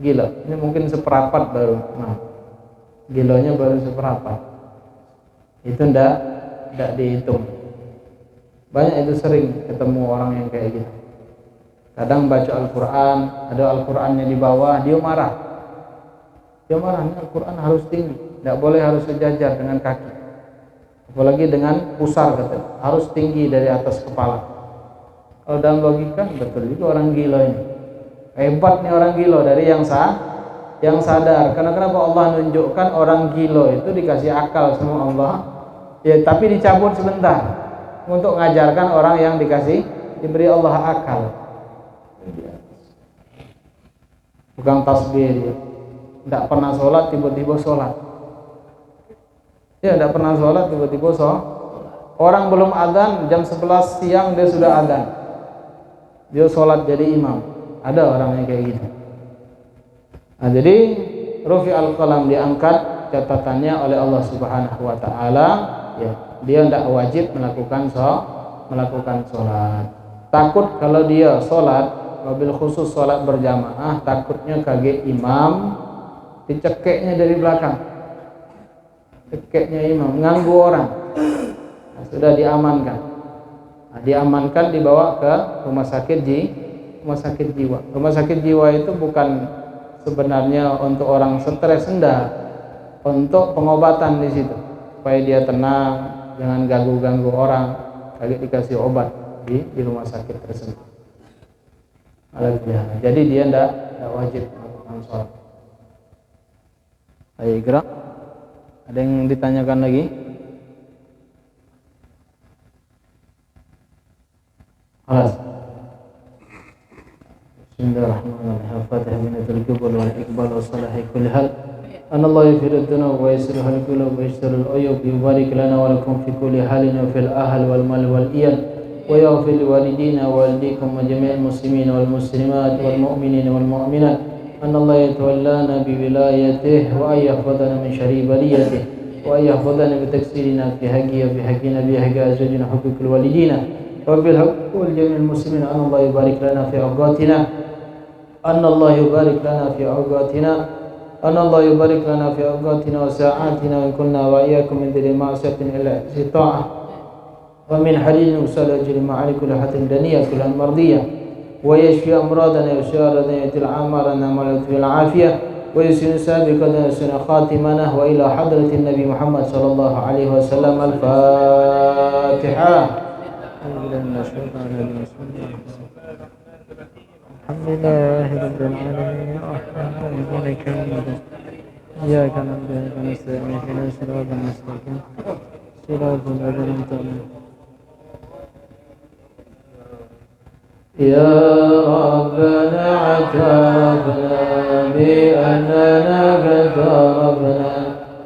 gila. Ini mungkin seperapat baru. Nah, gilanya baru seperapat. Itu tidak dihitung. Banyak itu sering ketemu orang yang kayak gitu. Kadang baca Al-Quran, ada Al-Qurannya di bawah, dia marah. Dia marah, Al-Quran harus tinggi, tidak boleh harus sejajar dengan kaki. Apalagi dengan pusar, kata, harus tinggi dari atas kepala. Kalau dalam logika betul itu orang gila ini. Hebat nih orang gila dari yang sadar. Karena kenapa Allah menunjukkan orang gila itu dikasih akal sama Allah, ya, tapi dicabut sebentar untuk mengajarkan orang yang diberi Allah akal. Pegang tasbih dia, tidak pernah sholat tiba-tiba sholat. Ya, tidak pernah sholat tiba-tiba sholat. Orang belum adzan jam 11 siang dia sudah adzan, dia sholat jadi imam. Ada orang yang kayak gitu. Nah, jadi rufi al-qalam, diangkat catatannya oleh Allah Subhanahu wa taala, ya, dia tidak wajib melakukan sholat. takut kalau dia sholat, wabil khusus sholat berjamaah, takutnya kaget imam, dicekeknya dari belakang, cekeknya imam, nganggu orang. Nah, sudah diamankan. Nah, diamankan dibawa ke rumah sakit jiwa. Rumah sakit jiwa itu bukan sebenarnya untuk orang stres, enggak, untuk pengobatan di situ supaya dia tenang, jangan ganggu orang, kaget dikasih obat di rumah sakit tersebut. Jadi dia tidak wajib melakukan sholat. Ayo gerak. Ada yang ditanyakan lagi? Alas. Bismillahirrahmanirrahim. Fatihah minatul qubul wal iqbal wa salahi kulli hal. An Allah yaghfiru dzunub wa yasrihu al-qulub wa yashtarul uyub, yubarik lana wa lakum fi kulli halin wa fil ahl wal mal wal iyal. ويغفر لوالدينا ووالديكم وجميع المسلمين والمسلمات والمؤمنين والمؤمنات أن الله يتولانا بولايته وأن يحفظنا من شر بليته وأن يحفظنا بتكسيرنا في حقه وفي حق نبيه حق أزواجنا حقوق الوالدين رب الحق والجميع المسلمين أن الله يبارك لنا في أوقاتنا أن الله يبارك لنا في أوقاتنا أن الله يبارك لنا في أوقاتنا وساعاتنا وإن كنا وإياكم من ذي معصية إلا طاعة ومن حليل وصال أجل معالي كل حتى دنيا كل مرضية ويشفي أمراضنا ويشفي أرضنا يتل عامرنا ولطف العافية ويسن سابقنا ويسن خاتمنا وإلى حضرة النبي محمد صلى الله عليه وسلم. الفاتحة. الحمد لله رب العالمين الرحمن الرحيم مالك يوم الدين إياك نعبد وإياك نستعين اهدنا الصراط المستقيم صراط الذين أنعمت عليهم. يا ربنا اعترفنا بأننا قد اقتربنا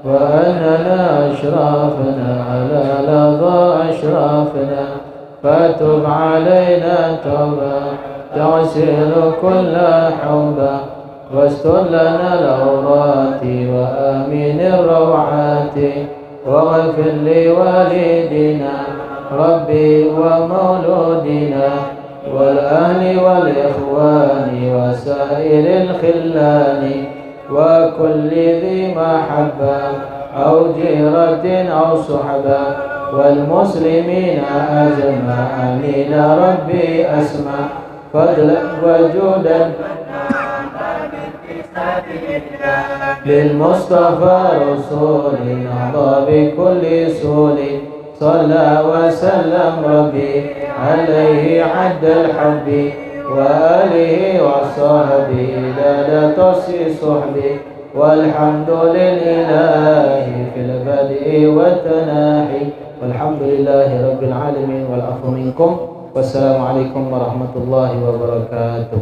وأننا أشرفنا على لظى أشرافنا فتب علينا توبة تغسل كل حوبة واستر لنا العورات وآمن الروعات واغفر لوالدنا ربي ومولودنا والأهل والإخوان وسائر الخلان وكل ذي محبة أو جيرة أو صحبة والمسلمين أجمعين ربي أسمع فضلا وجودا للمصطفى رسول نهضى بكل سول صلى وسلم ربي عليه عد الحب وآله وصحبه لا تصي صحبه والحمد لله في البدء والتناحي والحمد لله رب العالمين والعفو منكم والسلام عليكم ورحمة الله وبركاته.